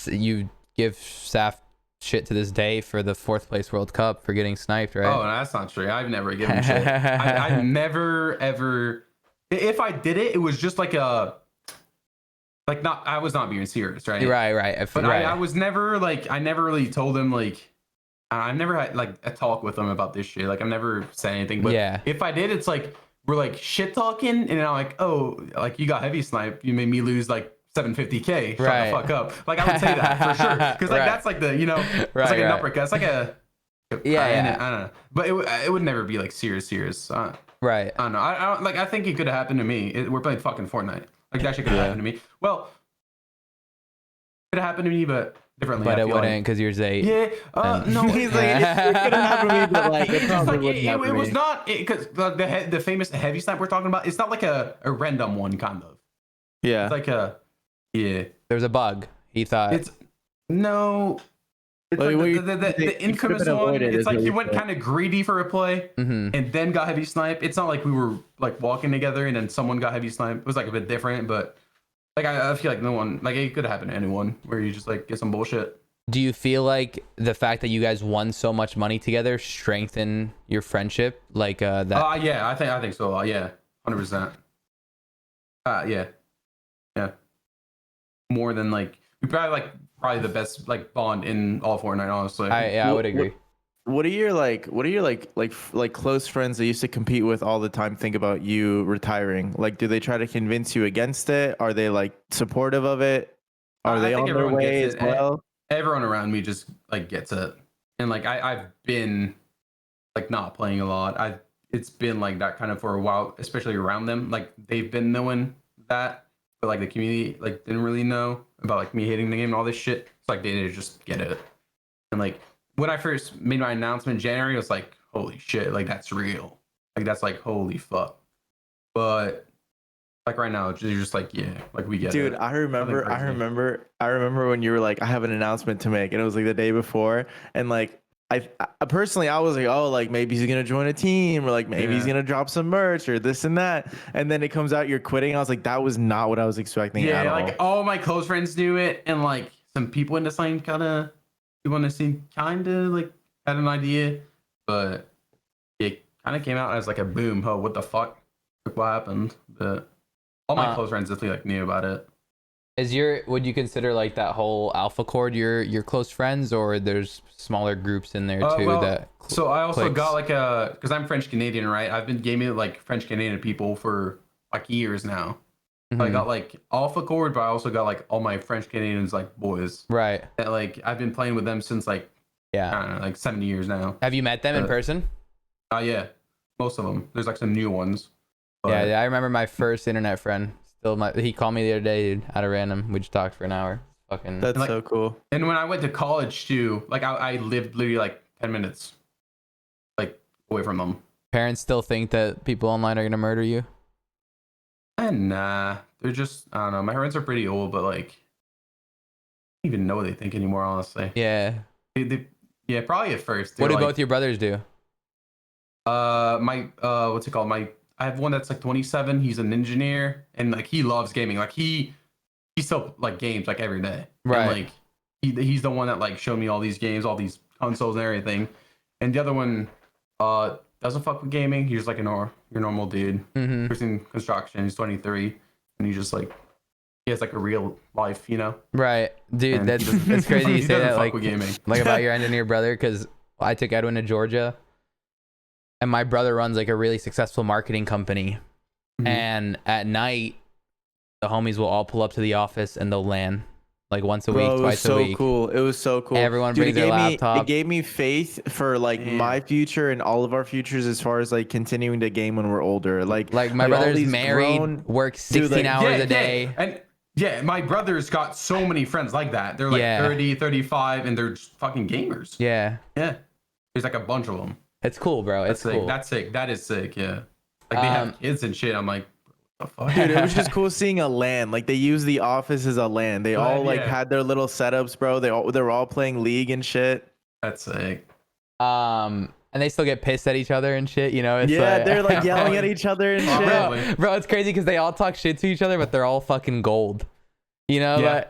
you give Saf shit to this day for the 4th place World Cup for getting sniped, right? Oh, no, that's not true. I've never given shit. I never ever. If I did it, it was just like a. Like not, I was not being serious, right? Right. But I was never like, I never really told him like, I've never had like a talk with them about this shit. Like I've never said anything. But if I did, it's like we're like shit talking, and I'm like, oh, like you got heavy snipe, you made me lose like 750K. Shut the fuck up. Like I would say that for sure, because like that's like the it's like an uppercut. It's like a I don't know, but it would never be like serious. Right. I don't know. I don't like. I think it could have happened to me. We're playing fucking Fortnite. Like that shit could have happened to me. Well, it could have happened to me, but differently. But it wouldn't because you're Zayt. Yeah. No. He's like, it could have happened to me, but like, it probably wouldn't happen to me. It was not because the famous heavy snipe we're talking about. It's not like a random one, kind of. Yeah. It's like There's a bug. He thought. It's no. It's like the infamous one. It's like he went kind of greedy for a play and then got heavy snipe. It's not like we were like walking together and then someone got heavy snipe. It was like a bit different, but like I feel like no one, like it could happen to anyone where you just like get some bullshit. Do you feel like the fact that you guys won so much money together strengthened your friendship? Like that? Yeah, I think so. Yeah, 100%. Yeah. More than like we probably the best like bond in all Fortnite, honestly. I would agree. What are your close friends that used to compete with all the time think about you retiring? Like, do they try to convince you against it? Are they like supportive of it? Are they on their way as well? Everyone around me just like gets it, and like I've been like not playing a lot. It's been like that kind of for a while, especially around them. Like they've been knowing that, but like the community like didn't really know about like me hating the game and all this shit. It's like they just get it, and like. When I first made my announcement in January, I was like, holy shit, like that's real. Like that's like holy fuck. But like right now, you're just like, yeah, like we get it. Dude, I remember when you were like, I have an announcement to make, and it was like the day before, and like I personally I was like, oh, like maybe he's gonna join a team, or like maybe he's gonna drop some merch or this and that, and then it comes out you're quitting. I was like, that was not what I was expecting at all. Like all my close friends knew it, and like some people in the same kind of. Want to seem kind of like had an idea, but it kind of came out as like a boom. Oh, what the fuck? Like, what happened? But all my close friends definitely like knew about it. Would you consider like that whole Alpha Chord your close friends, or there's smaller groups in there too so I also got like because I'm French Canadian, right? I've been gaming with like French Canadian people for like years now. I got like Alpha Chord, but I also got like all my French Canadians like boys. Right. That like I've been playing with them since like I don't know, like 7 years now. Have you met them in person? Yeah, most of them. There's like some new ones. But... Yeah, I remember my first internet friend. He called me the other day, dude, out of random. We just talked for an hour. Fucking. That's so cool. And when I went to college too, like I lived literally like 10 minutes, like away from them. Parents still think that people online are gonna murder you. Nah, they're just I don't know. My parents are pretty old, but like, I don't even know what they think anymore. Honestly. Yeah. Yeah, probably at first. What do both your brothers do? What's it called? I have one that's like 27. He's an engineer, and like he loves gaming. Like he still like games like every day. Right. And, like he's the one that like showed me all these games, all these consoles and everything. And the other one, doesn't fuck with gaming. He's like your normal dude. He's in construction. He's 23, and he has like a real life, you know. Right, dude. That's crazy you say that. Like about your engineer brother, because I took Edwin to Georgia, and my brother runs like a really successful marketing company, and at night, the homies will all pull up to the office and they'll LAN. Like once a week, twice a week. It was so cool. Everyone brings their laptop. It gave me faith for like my future and all of our futures as far as like continuing to game when we're older. Like my brother's married, works 16 hours a day. And my brother's got so many friends like that. They're like 30, 35, and they're just fucking gamers. Yeah. There's like a bunch of them. It's cool, bro. It's cool. That's sick. That is sick. Yeah. Like they have kids and shit. I'm like, Dude, it was just cool seeing a LAN. Like they use the office as a LAN. They all like had their little setups, bro. They were all playing League and shit. That's sick. And they still get pissed at each other and shit, you know? It's they're like yelling at each other and shit. Bro, it's crazy because they all talk shit to each other, but they're all fucking gold. You know?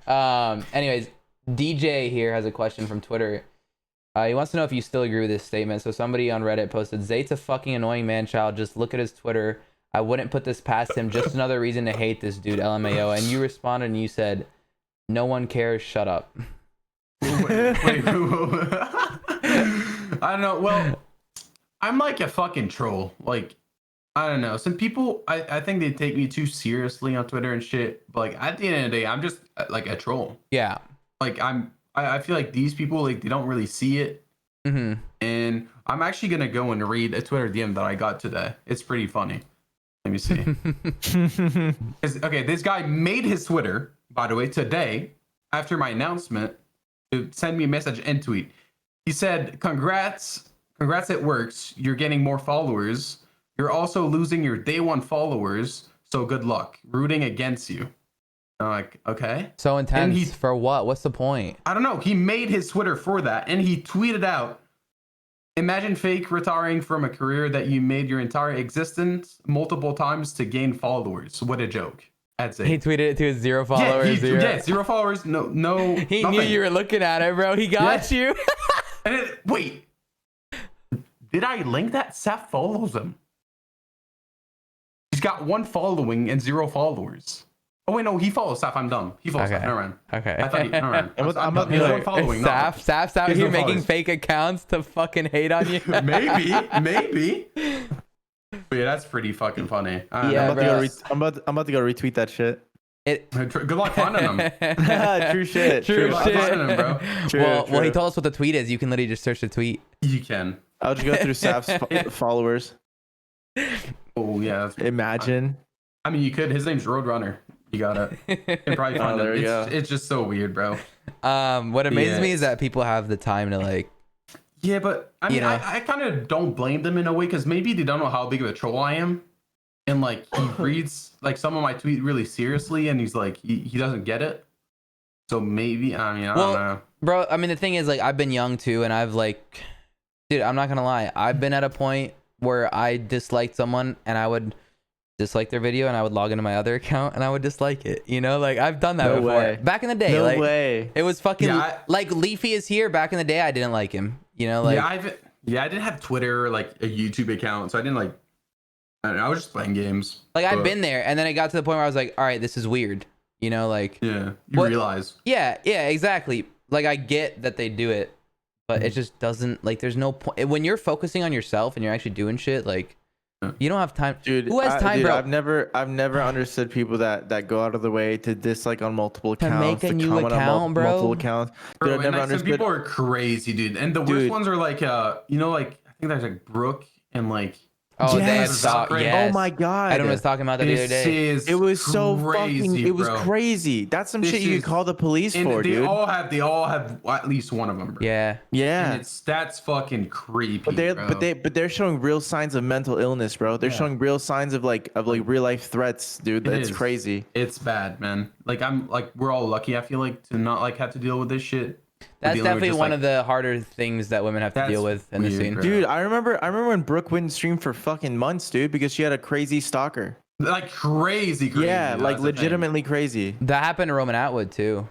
Anyways, DJ here has a question from Twitter. He wants to know if you still agree with this statement. So somebody on Reddit posted, Zayt's a fucking annoying man-child. Just look at his Twitter. I wouldn't put this past him. Just another reason to hate this dude, LMAO. And you responded and you said, no one cares. Shut up. Wait. I don't know. Well, I'm like a fucking troll. Like, I don't know. Some people, I think they take me too seriously on Twitter and shit. But like at the end of the day, I'm just like a troll. Yeah. Like I feel like these people, like they don't really see it. Mm-hmm. And I'm actually gonna go and read a Twitter DM that I got today. It's pretty funny. Let me see. Okay, this guy made his Twitter, by the way, today after my announcement to send me a message and tweet. He said, "Congrats, it works. You're getting more followers. You're also losing your day one followers. So good luck. Rooting against you." I'm like, okay. So intense. For what? What's the point? I don't know. He made his Twitter for that, and he tweeted out, "Imagine fake retiring from a career that you made your entire existence multiple times to gain followers. What a joke." That's it. He tweeted it to his 0 followers. Zero followers. No. He nothing. knew you were looking at it, bro. He got you. And wait, did I link that? Seth follows him. He's got 1 following and 0 followers. Oh wait, no, he follows Saf. I'm dumb. He follows Saf. Never mind. Okay. I thought never mind. I'm about to be like, following. Saf's out here making fake accounts to fucking hate on you. maybe. But yeah, that's pretty fucking funny. I'm about to go retweet that shit. Good luck finding them. True shit. True shit. Finding them, bro. Well, he told us what the tweet is. You can literally just search the tweet. You can. I'll just go through Saf's followers. Oh yeah. Imagine. I mean, you could. His name's Roadrunner. You got it. You can probably find there him. we go. It's just so weird, bro. What amazes me is that people have the time to like. Yeah, but I mean, I kind of don't blame them in a way because maybe they don't know how big of a troll I am, and like he reads like some of my tweets really seriously, and he's like he doesn't get it. So maybe I don't know, bro. I mean, the thing is, like, I've been young too, and I've like, dude, I'm not gonna lie, I've been at a point where I disliked someone, and I would dislike their video, and I would log into my other account, and I would dislike it. You know, like I've done that before. Way. Back in the day. No like, way. It was fucking like Leafy is here. Back in the day, I didn't like him. You know, like I didn't have Twitter, like a YouTube account, so I didn't like. I was just playing games. Like I've been there, and then it got to the point where I was like, all right, this is weird. You know, like you realize. Yeah, exactly. Like I get that they do it, but it just doesn't like. There's no point when you're focusing on yourself and you're actually doing shit. Like you don't have time, dude. Who has time, bro? I've never understood people that go out of the way to dislike on multiple accounts, to make a new account, bro. Multiple accounts. Dude, I've never understood. Some people are crazy, dude. And the worst ones are like, you know, like I think there's like Brooke and like. Oh, yes. Yes. Oh my god. Edwin was talking about that the other day. It was so crazy, fucking. It was crazy. That's some shit you could call the police for, they dude. They all have at least one of them, bro. Yeah. And that's fucking creepy. But they're showing real signs of mental illness, bro. They're showing real signs of like real life threats, dude. It's crazy. It's bad, man. Like we're all lucky. I feel like to not like have to deal with this shit. That's definitely one of the harder things that women have to deal with in the scene. Bro. Dude, I remember when Brooke wouldn't stream for fucking months, dude, because she had a crazy stalker. Like crazy. Yeah, like legitimately crazy. That happened to Roman Atwood too.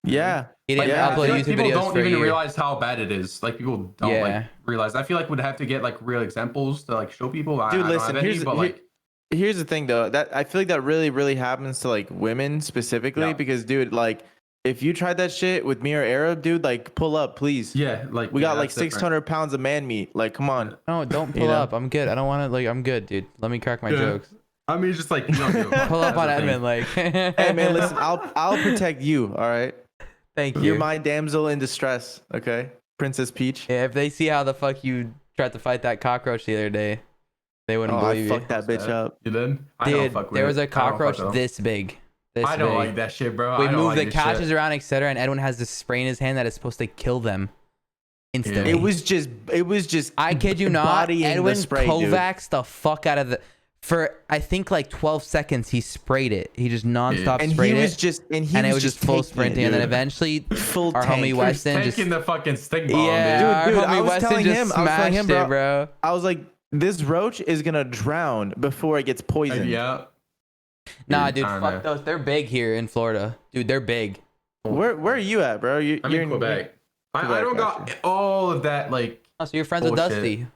Yeah. He didn't upload YouTube people videos don't for even realize how bad it is. Like people don't like realize. I feel like we'd have to get like real examples to like show people. Dude, listen, here's the thing though. That I feel like that really happens to like women specifically because dude, like if you tried that shit with me or Arab, dude, like pull up, please. Yeah, like we got like 600 pounds of man meat. Like, come on. No, don't pull up. I'm good. I don't want to. Like, I'm good, dude. Let me crack my jokes. I mean, just like pull up on Edmund, like. Hey man, listen, I'll protect you. All right. Thank you. You're my damsel in distress. Okay, Princess Peach. Yeah, if they see how the fuck you tried to fight that cockroach the other day, they wouldn't believe you. Fucked that bitch up. You did? Dude, there was a cockroach this big. I don't like that shit, bro. We moved the couches around, etc., and Edwin has this spray in his hand that is supposed to kill them instantly. It was just. I kid you not. Edwin Kovacs the fuck out of the for I think like 12 seconds he sprayed it. He just nonstop and sprayed he was it. just and it was just full sprinting, and then eventually our homie Weston just taking the fucking stick bomb. yeah, dude, our I homie was Weston telling just him, smashed it, bro. I was like, this roach is gonna drown before it gets poisoned. Yeah. Nah, dude, fuck those. They're big here in Florida, dude. They're big. Where are you at, bro? You're in Quebec. I don't got all of that like. Oh, so you're friends with Dusty?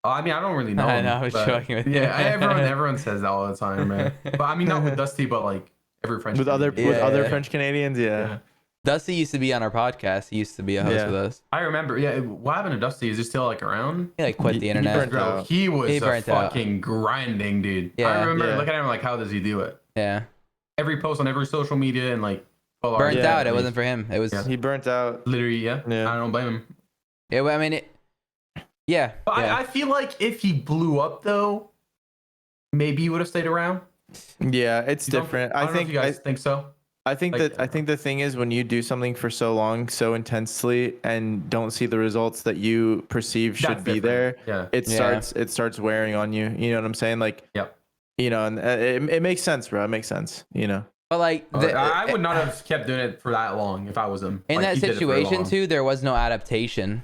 I mean, I don't really know. I know. I was joking with you. Yeah, everyone says that all the time, man. But I mean, not with Dusty, but like every French. With other French Canadians, yeah. Dusty used to be on our podcast. He used to be a host with us. I remember. Yeah, what happened to Dusty? Is he still like around? He like quit the internet. He was fucking grinding, dude. Yeah, I remember looking at him like, how does he do it? Yeah. Every post on every social media and like. Burnt out. It wasn't for him. It was. He burnt out. Literally, yeah. I don't blame him. Yeah, I mean, yeah. But I feel like if he blew up though, maybe he would have stayed around. Yeah, it's different. I think you guys think so. I think the thing is when you do something for so long, so intensely, and don't see the results that you perceive should be there, it starts wearing on you. You know what I'm saying? Like, you know, and it makes sense, bro. It makes sense. You know. But like, I would not have kept doing it for that long if I was him. In that situation too, there was no adaptation.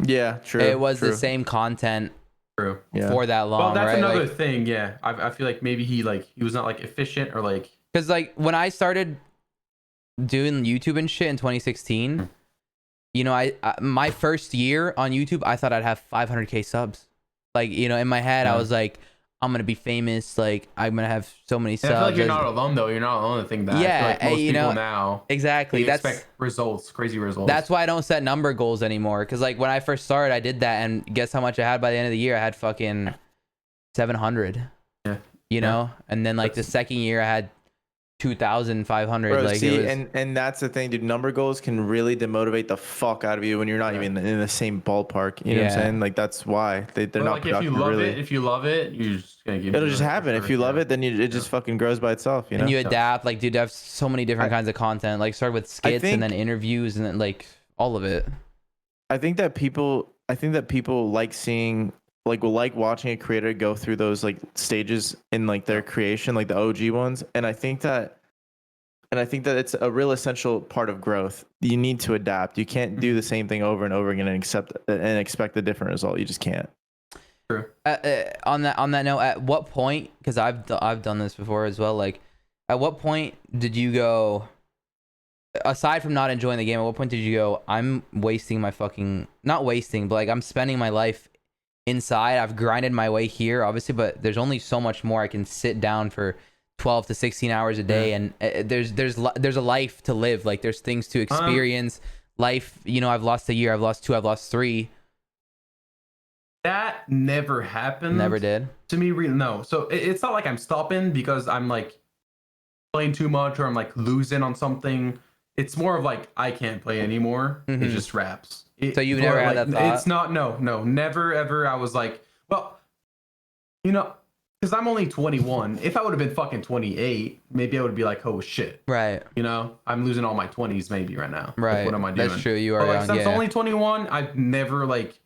Yeah, true. It was the same content for that long. Well, that's right? another thing. Yeah, I feel like maybe he was not like efficient or like. Because like when I started doing YouTube and shit in 2016, you know, I my first year on YouTube, I thought I'd have 500k subs. Like, you know, in my head, I was like, I'm gonna be famous. Like, I'm gonna have so many subs. I feel like you're not alone though. You're not alone to think that. Yeah, I feel like most people now exactly. They expect results, crazy results. That's why I don't set number goals anymore. Because like when I first started, I did that, and guess how much I had by the end of the year? I had fucking 700. Yeah. You know, and then like the second year, I had 2,500. Bro, like, see, it was... and that's the thing, dude. Number goals can really demotivate the fuck out of you when you're not even in the same ballpark. You know what I'm saying? Like that's why they're not like productive. If you love it, you're just gonna give. It'll just happen. If you love it, then it just fucking grows by itself. You know. And you adapt. Like, dude, I have so many different kinds of content. Like, start with skits and then interviews and then like all of it. I think that people like seeing. Like will like watching a creator go through those like stages in like their creation, like the OG ones, and I think that it's a real essential part of growth. You need to adapt. You can't do the same thing over and over again and expect a different result. You just can't. True. On that note, at what point? Because I've done this before as well. Like, at what point did you go? Aside from not enjoying the game, at what point did you go? I'm wasting my fucking not wasting, but like I'm spending my life inside. I've grinded my way here, obviously, but there's only so much more I can sit down for 12 to 16 hours a day, and there's a life to live. Like there's things to experience. Life, you know, I've lost a year, I've lost 2, I've lost 3. That never happened. Never did. To me, no. So it's not like I'm stopping because I'm like playing too much or I'm like losing on something. It's more of like I can't play anymore. It just raps. So you've never had that thought? It's not, no, never ever. I was like, well, you know, because I'm only 21. If I would have been fucking 28, maybe I would be like, oh shit. Right. You know, I'm losing all my 20s maybe right now. Right. Like, what am I doing? That's true. You are young. Since I'm only 21, I've never like,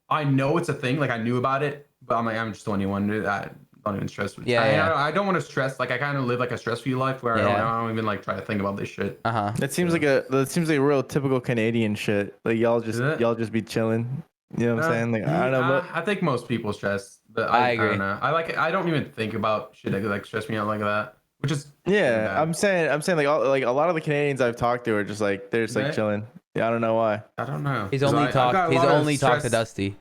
I know it's a thing. Like I knew about it, but I'm like, I'm just 21. I don't even stress with it. I don't want to stress. Like I kind of live like a stress-free life where I don't even like try to think about this shit. That seems like a real typical Canadian shit. Like y'all just be chilling. You know what I'm saying? Like I don't know. I think most people stress, but I agree. I don't know. I don't even think about shit that could like stress me out like that. Which is I'm saying like a lot of the Canadians I've talked to are just like they're just like chilling. Yeah, I don't know why. I don't know. He's only talked to Dusty.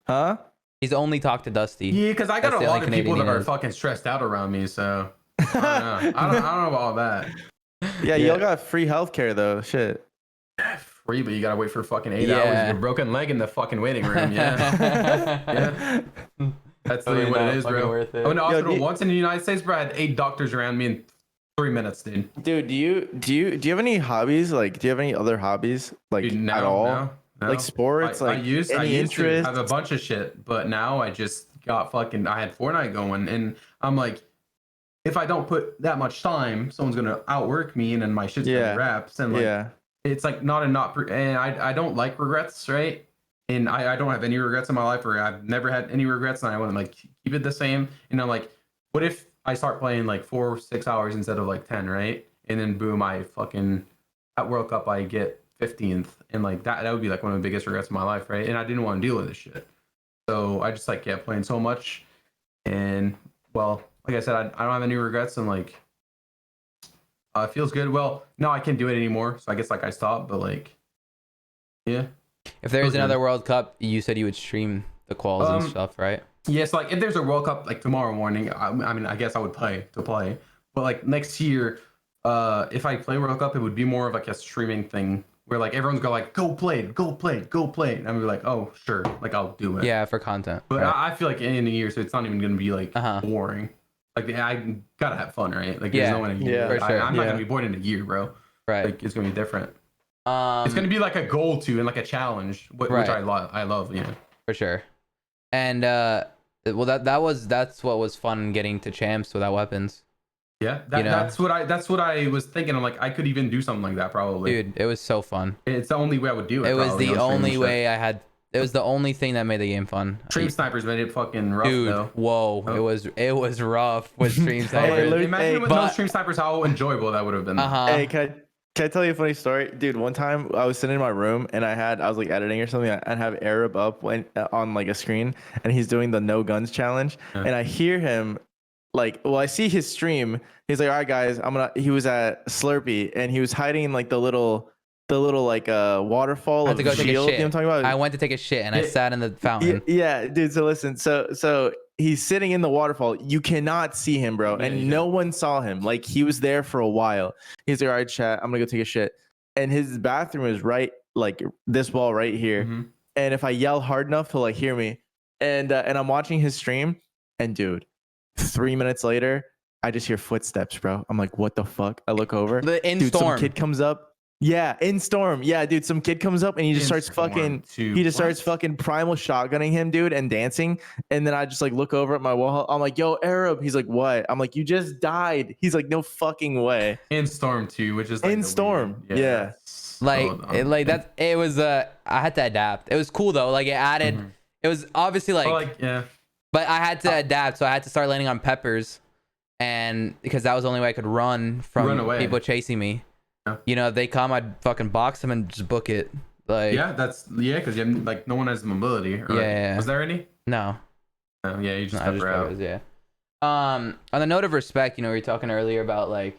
Huh? He's only talked to Dusty. Yeah, because I got a lot of people that are fucking stressed out around me, so I don't know. I don't know about all that. Yeah, y'all got free healthcare though. Shit. Free, but you gotta wait for fucking 8 hours with your broken leg in the fucking waiting room. Yeah. That's really what it is, bro. I went to the hospital once in the United States, bro. I had 8 doctors around me in 3 minutes, dude. Dude, do you have any hobbies? Like, do you have any other hobbies? Like at all? No. Like sports? I used to have a bunch of shit, but now I just got fucking. I had Fortnite going, and I'm like, if I don't put that much time, someone's gonna outwork me, and then my shit's gonna raps, and like, it's like not and I don't like regrets, right? and I don't have any regrets in my life, or I've never had any regrets, and I want to like keep it the same. You know, like what if I start playing like 4 or 6 hours instead of like 10, right? And then boom, I fucking at World Cup I get 15th, and like that would be like one of the biggest regrets of my life, right? And I didn't want to deal with this shit, so I just like kept playing so much, and well, like I said, I don't have any regrets, and like it feels good. Well, no, I can't do it anymore, so I guess like I stopped, but like yeah. If there's another World Cup, you said you would stream the quals and stuff, right? Yes, like if there's a World Cup like tomorrow morning, I mean, I guess I would play, but like next year, if I play World Cup, it would be more of like a streaming thing where like everyone's go like, go play it, go play it, go play it, and I'm be like, oh sure, like I'll do it. Yeah, for content. But right. I feel like in a year, so it's not even gonna be like boring. Like I gotta have fun, right? Like there's no one in a year. For sure. I'm not gonna be bored in a year, bro. Right. Like it's gonna be different. It's gonna be like a goal to and like a challenge, which I love, you know. For sure. And well, that's what was fun getting to champs without weapons. Yeah, that's what I was thinking. I'm like, I could even do something like that probably. Dude, it was so fun. It's the only way I would do it. It was the only way I had. It was the only thing that made the game fun. Stream snipers made it fucking rough, dude, though. Whoa, it was rough with stream snipers. Imagine with no stream snipers, how enjoyable that would have been. Hey, can I tell you a funny story, dude? One time I was sitting in my room and I was like editing or something. I'd have Arab up on like a screen, and he's doing the no guns challenge, and I hear him. I see his stream. He's like, all right, guys, he was at Slurpee and he was hiding in like the little like waterfall of go shield. take a shit. You know what I'm talking about? I went to take a shit and I sat in the fountain. Yeah, dude. So listen, so he's sitting in the waterfall. You cannot see him, bro. And no one saw him. Like he was there for a while. He's like, all right, chat, I'm gonna go take a shit. And his bathroom is right, like this wall right here. Mm-hmm. And if I yell hard enough, he'll like hear me. And I'm watching his stream, and dude, 3 minutes later, I just hear footsteps, bro. I'm like, what the fuck? I look over. Dude, some kid comes up. Yeah, in Storm. Yeah, dude, some kid comes up and he just starts fucking primal shotgunning him, dude, and dancing. And then I just like look over at my wall. I'm like, yo, Arab. He's like, what? I'm like, you just died. He's like, no fucking way. In Storm too, which is like in Storm. Yeah. It was I had to adapt. It was cool though. Like it added. Mm-hmm. It was obviously but I had to adapt, so I had to start landing on peppers, and because that was the only way I could run from people chasing me. Yeah. You know, if they come, I'd fucking box them and just book it. Like because like no one has the mobility. Or yeah. Was there any? No. Oh, yeah, you just pepper out. Yeah. On the note of respect, you know, we were talking earlier about like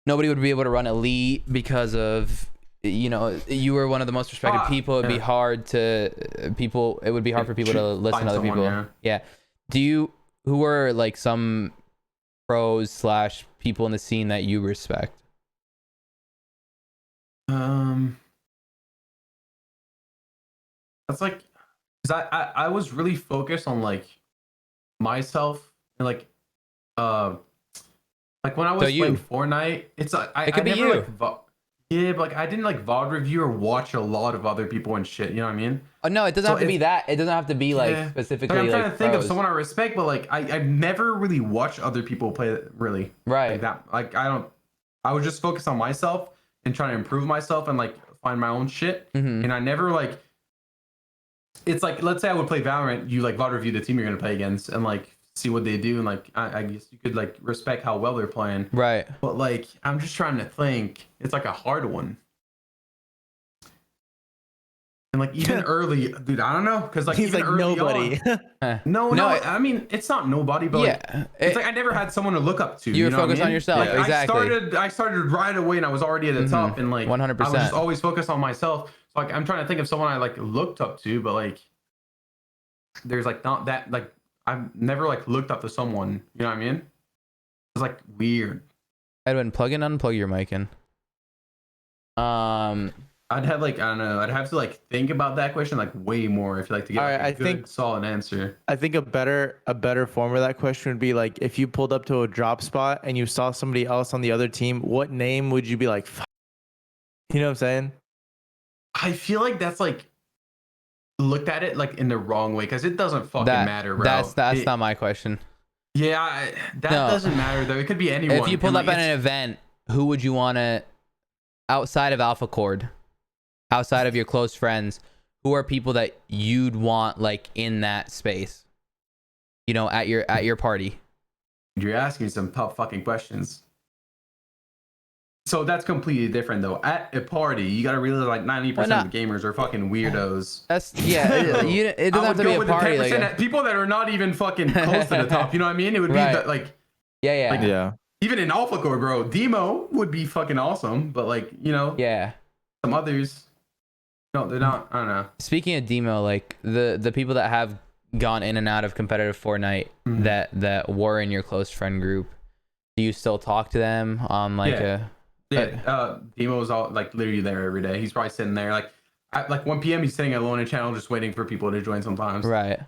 nobody would be able to run elite because of, you know, you were one of the most respected people. It'd be hard to it would be hard for people to listen to other people. Yeah. Who are like some pros / people in the scene that you respect? That's like, cause I was really focused on like myself and like when I was playing Fortnite, it's like it could be you. Yeah, but like I didn't like VOD review or watch a lot of other people and shit. You know what I mean? Oh no, it doesn't have to be that. It doesn't have to be like specifically. Like, I'm trying like to think of someone I respect, but like I've never really watched other people play really. Right. Like that. Like I would just focus on myself and trying to improve myself and like find my own shit. Mm-hmm. And I never like. It's like, let's say I would play Valorant, you like VOD review the team you're gonna play against and like see what they do, and like I guess you could like respect how well they're playing. Right. But like I'm just trying to think. It's like a hard one. And like even early, dude, I don't know, because like he's even like early nobody. No, I mean it's not nobody, but it's like I never had someone to look up to. You were focused on yourself, like, exactly. I started right away, and I was already at the top, and like 100%. I was just always focused on myself. So, like I'm trying to think of someone I like looked up to, but like there's like not that like I've never like looked up to someone. You know what I mean? It's like weird. Edwin, plug and unplug your mic in. I'd have like I don't know. I'd have to like think about that question like way more if you like to get like, a good solid answer. I think a better form of that question would be like if you pulled up to a drop spot and you saw somebody else on the other team, what name would you be like? You know what I'm saying? I feel like that's like looked at it like in the wrong way because it doesn't fucking matter, bro. That's not my question. Yeah, doesn't matter though. It could be anyone. If you pulled up at an event, who would you want to outside of Alpha Cord? Outside of your close friends, who are people that you'd want like in that space, you know, at your party? You're asking some tough fucking questions. So that's completely different though. At a party, you gotta realize like 90% of the gamers are fucking weirdos. That's it doesn't have to be a party. Like people that are not even fucking close to the top. You know what I mean? It would be like even in Alpha Core, bro, Demo would be fucking awesome, but like, you know, some others, no, they're not. I don't know. Speaking of Demo, like the people that have gone in and out of competitive Fortnite that were in your close friend group, do you still talk to them on like Demo's all like literally there every day. He's probably sitting there like at like 1 p.m. he's sitting alone in channel just waiting for people to join sometimes. Right.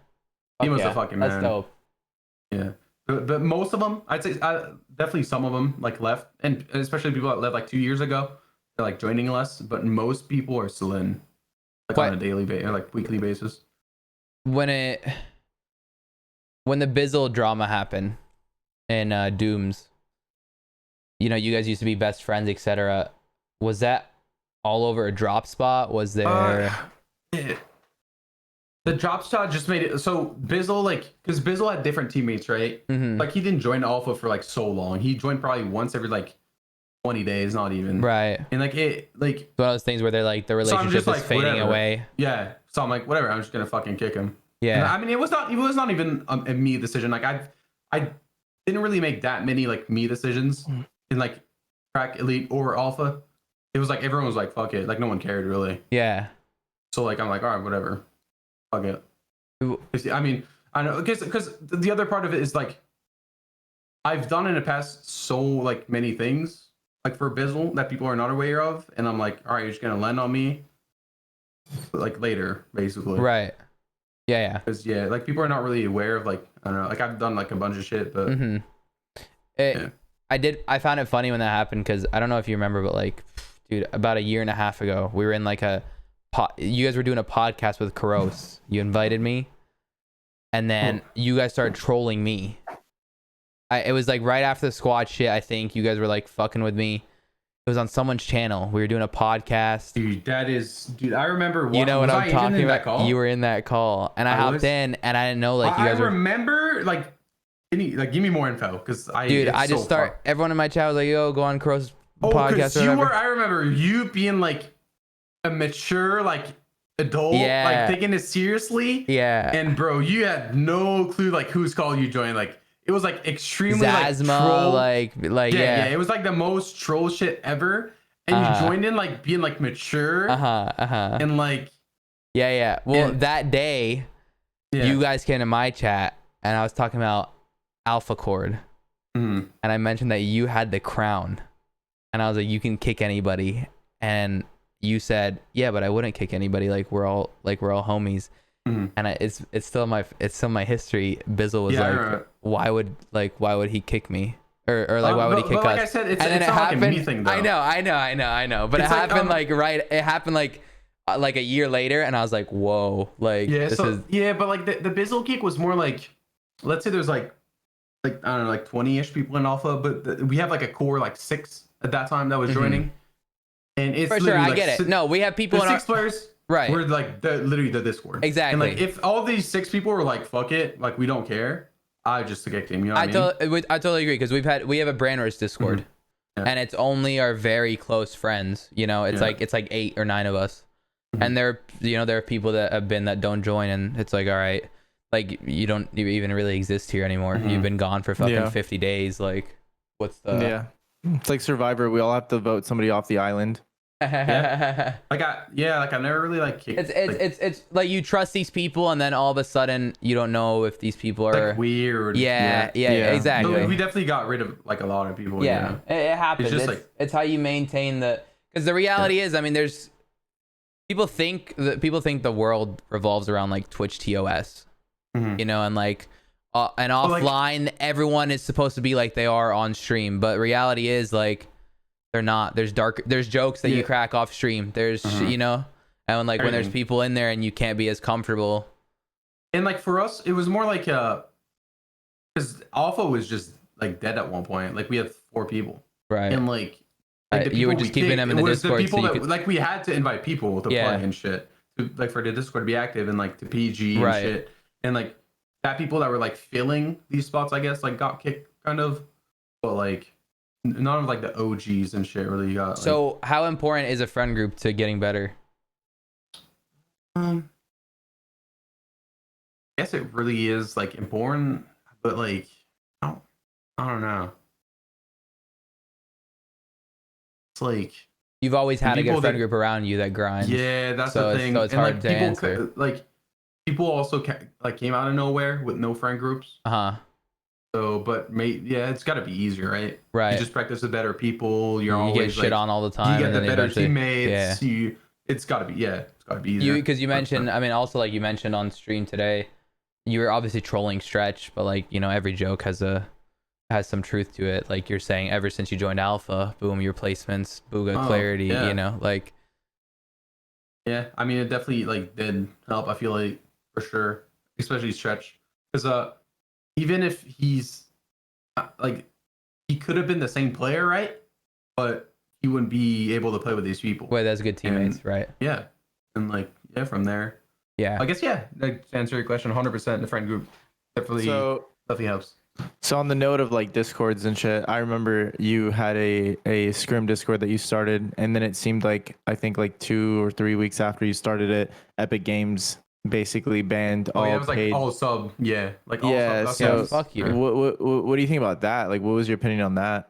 Demo's a fucking man. That's dope. Yeah. But most of them, I'd say definitely some of them like left, and especially people that left like 2 years ago, they're like joining less, but most people are still in like on a daily or like weekly basis. When the Bizzle drama happened in Dooms, you know, you guys used to be best friends, etc. Was that all over a drop spot? Was there the drop spot just made it so Bizzle, like, because Bizzle had different teammates, right? Like he didn't join Alpha for like so long. He joined probably once every like 20 days, not even. Right. And like it like one of those things where they're like the relationship is fading away. Yeah. So I'm like, whatever, I'm just gonna fucking kick him. Yeah. And I mean, it was not even a me decision. Like I didn't really make that many like me decisions in like crack elite or alpha. It was like everyone was like, fuck it. Like no one cared really. Yeah. So like I'm like, all right, whatever. Fuck it. I mean, I know because the other part of it is like I've done in the past so like many things like for Bizzle that people are not aware of, and I'm like, all right, you're just gonna lend on me like later, basically. Right. Yeah. Because like people are not really aware of like, I don't know, like I've done like a bunch of shit, but I found it funny when that happened because I don't know if you remember, but like, dude, about a year and a half ago, we were in like you guys were doing a podcast with Karos. You invited me, and then you guys started trolling me. It was like right after the squad shit. I think you guys were like fucking with me. It was on someone's channel. We were doing a podcast. Dude, I remember. You know what I'm talking about? You were in that call, and I hopped in, and I didn't know like you guys. I remember like. Give me more info because I just start. Everyone in my chat was like, "Yo, go on Crow's podcast." I remember you being like a mature like adult, like taking it seriously. Yeah. And bro, you had no clue like whose call you joined. Like it was like extremely Zazma, like troll. Like yeah. It was like the most troll shit ever. And you joined in like being like mature. And like. Yeah. Well, that day, you guys came to my chat, and I was talking about Alpha Cord, and I mentioned that you had the crown, and I was like, you can kick anybody, and you said, yeah, but I wouldn't kick anybody. Like we're all homies, and it's still my history. Bizzle was like, why would he kick me, or like why would he kick us? Like I said, it's not happened. Like a me thing, though. I know, but it happened it happened like a year later, and I was like, whoa, like but like the Bizzle kick was more like, let's say there's like I don't know, like 20-ish people in Alpha, but we have like a core like 6 at that time that was joining, and it's for sure. I get it. No, we have people in 6 players. Right. We're like literally the Discord. Exactly. And like if all these 6 people were like, fuck it, like we don't care, I just kicked him. You know what I mean? I totally agree because we have a Branders Discord, and it's only our very close friends. You know, it's like 8 or 9 of us, and there are people that have been that don't join, and it's like, all right. Like you don't even really exist here anymore. You've been gone for fucking 50 days. Like, what's the? It's like Survivor. We all have to vote somebody off the island. Like I never really like kicked. It's like you trust these people, and then all of a sudden you don't know if these people are like weird. Yeah, exactly. So we definitely got rid of like a lot of people. Yeah, it happens. It's how you maintain because the reality is, I mean, there's people think the world revolves around like Twitch TOS. You know, and like and offline everyone is supposed to be like they are on stream, but reality is like they're not. There's jokes that you crack off stream, there's you know, and like when there's people in there and you can't be as comfortable. And like for us it was more like because Alpha was just like dead at one point. Like we had 4 people, right? And like you were just keeping them in the Discord, the people that like we had to invite people to play and shit. like for the Discord to be active and like to PG and shit, and like that people that were like filling these spots, I guess, like got kicked kind of, but like none of like the OGs and shit really got. So like, how important is a friend group to getting better? I guess it really is like important, but like I don't know. It's like You've always had a good friend group around you that grinds. Yeah, that's the thing. So it's and hard like to people, answer. like people also like came out of nowhere with no friend groups. So, but yeah, it's got to be easier, right? Right. You just practice with better people. You get shit on all the time. You get the better teammates. Yeah. It's got to be. Yeah, it's got to be easier. Because you mentioned, I mean, also like you mentioned on stream today, you were obviously trolling Stretch, but like every joke has some truth to it. Like you're saying, ever since you joined Alpha, boom, your placements, booga clarity. Yeah. Like. Yeah, I mean, it definitely like did help. I feel like for sure, especially Stretch, because even if he's like he could have been the same player, right? But he wouldn't be able to play with these people. Well, that's good teammates, right? Yeah, and like from there. Yeah, I guess like, to answer your question, 100%, the friend group definitely helps. So on the note of like Discords and shit, I remember you had a Scrim Discord that you started, and then it seemed like I think like 2 or 3 weeks after you started it, Epic Games basically banned all it was paid. like all sub, like all sub. So fuck you. What do you think about that? Like, what was your opinion on that?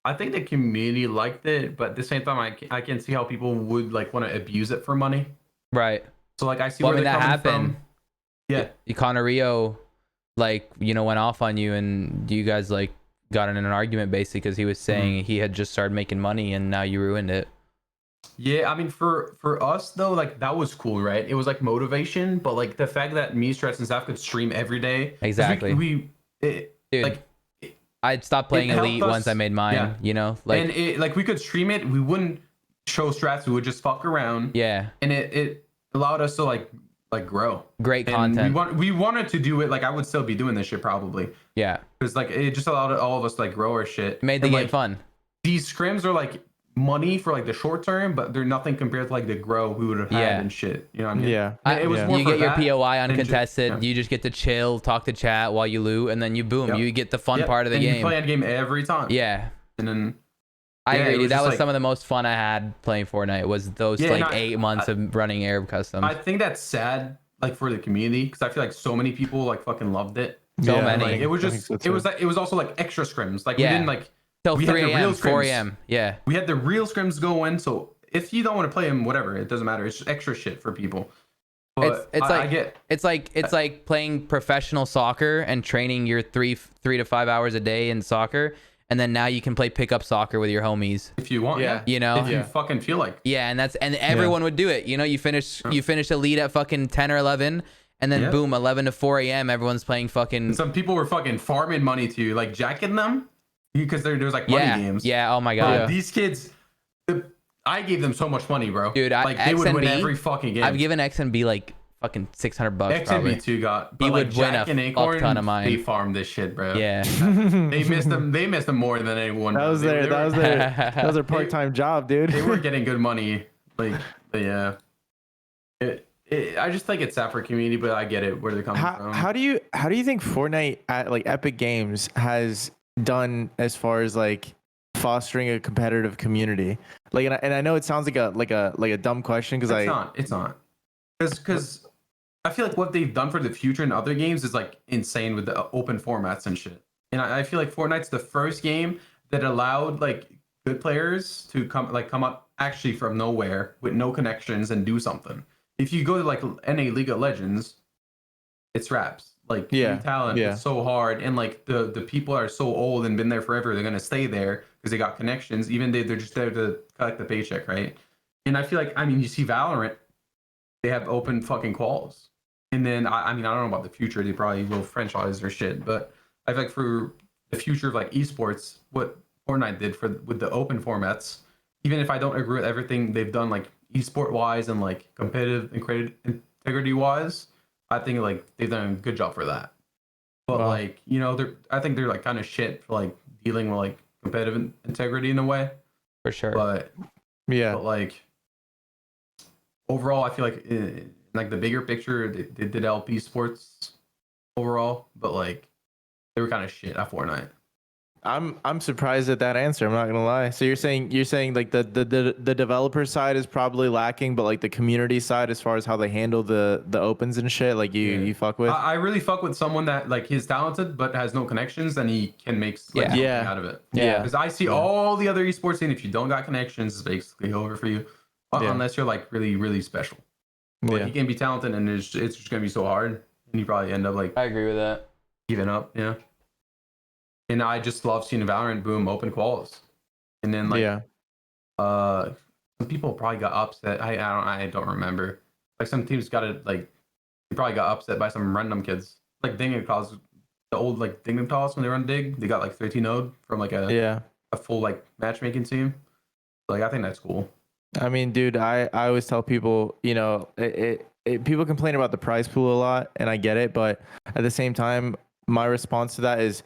I think the community liked it, but at the same time, I can see how people would like want to abuse it for money. Right. So like I see where they're coming from. Yeah. Connor Rio, like went off on you, and you guys like got in an argument basically because he was saying he had just started making money and now you ruined it. Yeah, I mean for us though, like that was cool, right? It was like motivation, but like the fact that me, Stress, and Zaf could stream every day. Exactly. Dude, like I'd stopped playing Elite once I made mine. Like, and it like we could stream it. We wouldn't show strats. We would just fuck around. Yeah. And it allowed us to like grow. Great and content. We wanted to do it. Like I would still be doing this shit probably. Yeah. Because like it just allowed all of us to like grow our shit. Made the game fun. These scrims are like money for like the short term, but they're nothing compared to like the grow we would have had and shit. You know what I mean? Yeah. It was more you get your POI uncontested. You just get to chill, talk to chat while you loot, and then you you get the fun part of the game. You play a game every time. Yeah. And then I agree, dude. That was some of the most fun I had playing Fortnite. Was those 8 months of running Arab customs. I think that's sad, like for the community, because I feel like so many people like fucking loved it. So many. Like, it was just it was also like extra scrims. Like we didn't like till 3 a.m., 4 a.m. Yeah. We had the real scrims going. So if you don't want to play them, whatever, it doesn't matter. It's just extra shit for people. But it's like playing professional soccer and training your 3 to 5 hours a day in soccer, and then now you can play pickup soccer with your homies if you want. If you fucking feel like. Yeah, and everyone would do it. You finish Elite at fucking 10 or 11. And then boom, 11 to 4 a.m. everyone's playing fucking. And some people were fucking farming money to like jacking them because there was like money games. Yeah. Oh my god. These kids, I gave them so much money, bro. Dude, they would win every fucking game. I've given XNB like fucking $600 XNB probably. too got. He would win a fuck ton of mine. They farmed this shit, bro. Yeah. They missed them. They missed them more than anyone. That was their part-time job, dude. They were getting good money. Like, yeah. I just think it's sad for community, but I get it where they're coming from. How do you think Fortnite at like Epic Games has done as far as like fostering a competitive community? Like, and I know it sounds like a dumb question because it's not because I feel like what they've done for the future in other games is like insane with the open formats and shit. And I feel like Fortnite's the first game that allowed like good players to come up actually from nowhere with no connections and do something. If you go to like NA League of Legends, it's raps. Like talent is so hard, and like the people are so old and been there forever. They're gonna stay there because they got connections, even though they're just there to collect the paycheck, right? And I feel like you see Valorant, they have open fucking quals, and then I don't know about the future. They probably will franchise their shit, but I feel like for the future of like esports, what Fortnite did with the open formats, even if I don't agree with everything they've done, like esport wise and like competitive and integrity wise, I think like they've done a good job for that. But like I think they're like kind of shit for like dealing with like competitive integrity in a way. For sure. But like overall, I feel like like the bigger picture, they did LP sports overall, but like they were kind of shit at Fortnite. I'm surprised at that answer. I'm not gonna lie. So you're saying like the developer side is probably lacking, but like the community side, as far as how they handle the opens and shit, like you fuck with. I really fuck with someone that like he's talented but has no connections, and he can make like, something out of it. Yeah. Because I see all the other esports scene. If you don't got connections, it's basically over for you, unless you're like really really special. But you can be talented, and it's just gonna be so hard, and you probably end up like I agree with that. Giving up. Yeah. And I just love seeing Valorant boom open quals, and then like some people probably got upset. I don't remember. Like some teams got it like they probably got upset by some random kids. Like Dignitas, the old like Dignitas when they were on Dig, they got like 13-0'd from like a full like matchmaking team. Like I think that's cool. I mean, dude, I always tell people, you know, people complain about the prize pool a lot, and I get it, but at the same time, my response to that is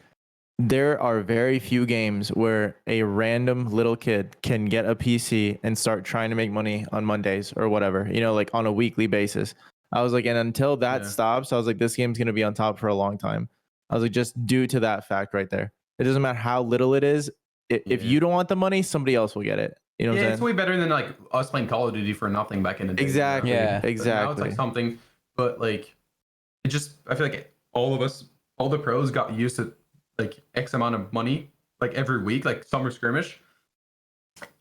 there are very few games where a random little kid can get a PC and start trying to make money on Mondays or whatever, you know, like on a weekly basis. I was like, and until that stops, I was like, this game's going to be on top for a long time. I was like, just due to that fact right there. It doesn't matter how little it is. If you don't want the money, somebody else will get it. You know what I'm saying? It's way better than like us playing Call of Duty for nothing back in the day. Exactly. You know? Yeah, exactly. Now it's like something, but like it just, I feel like all of us, all the pros got used to like X amount of money, like every week, like summer skirmish,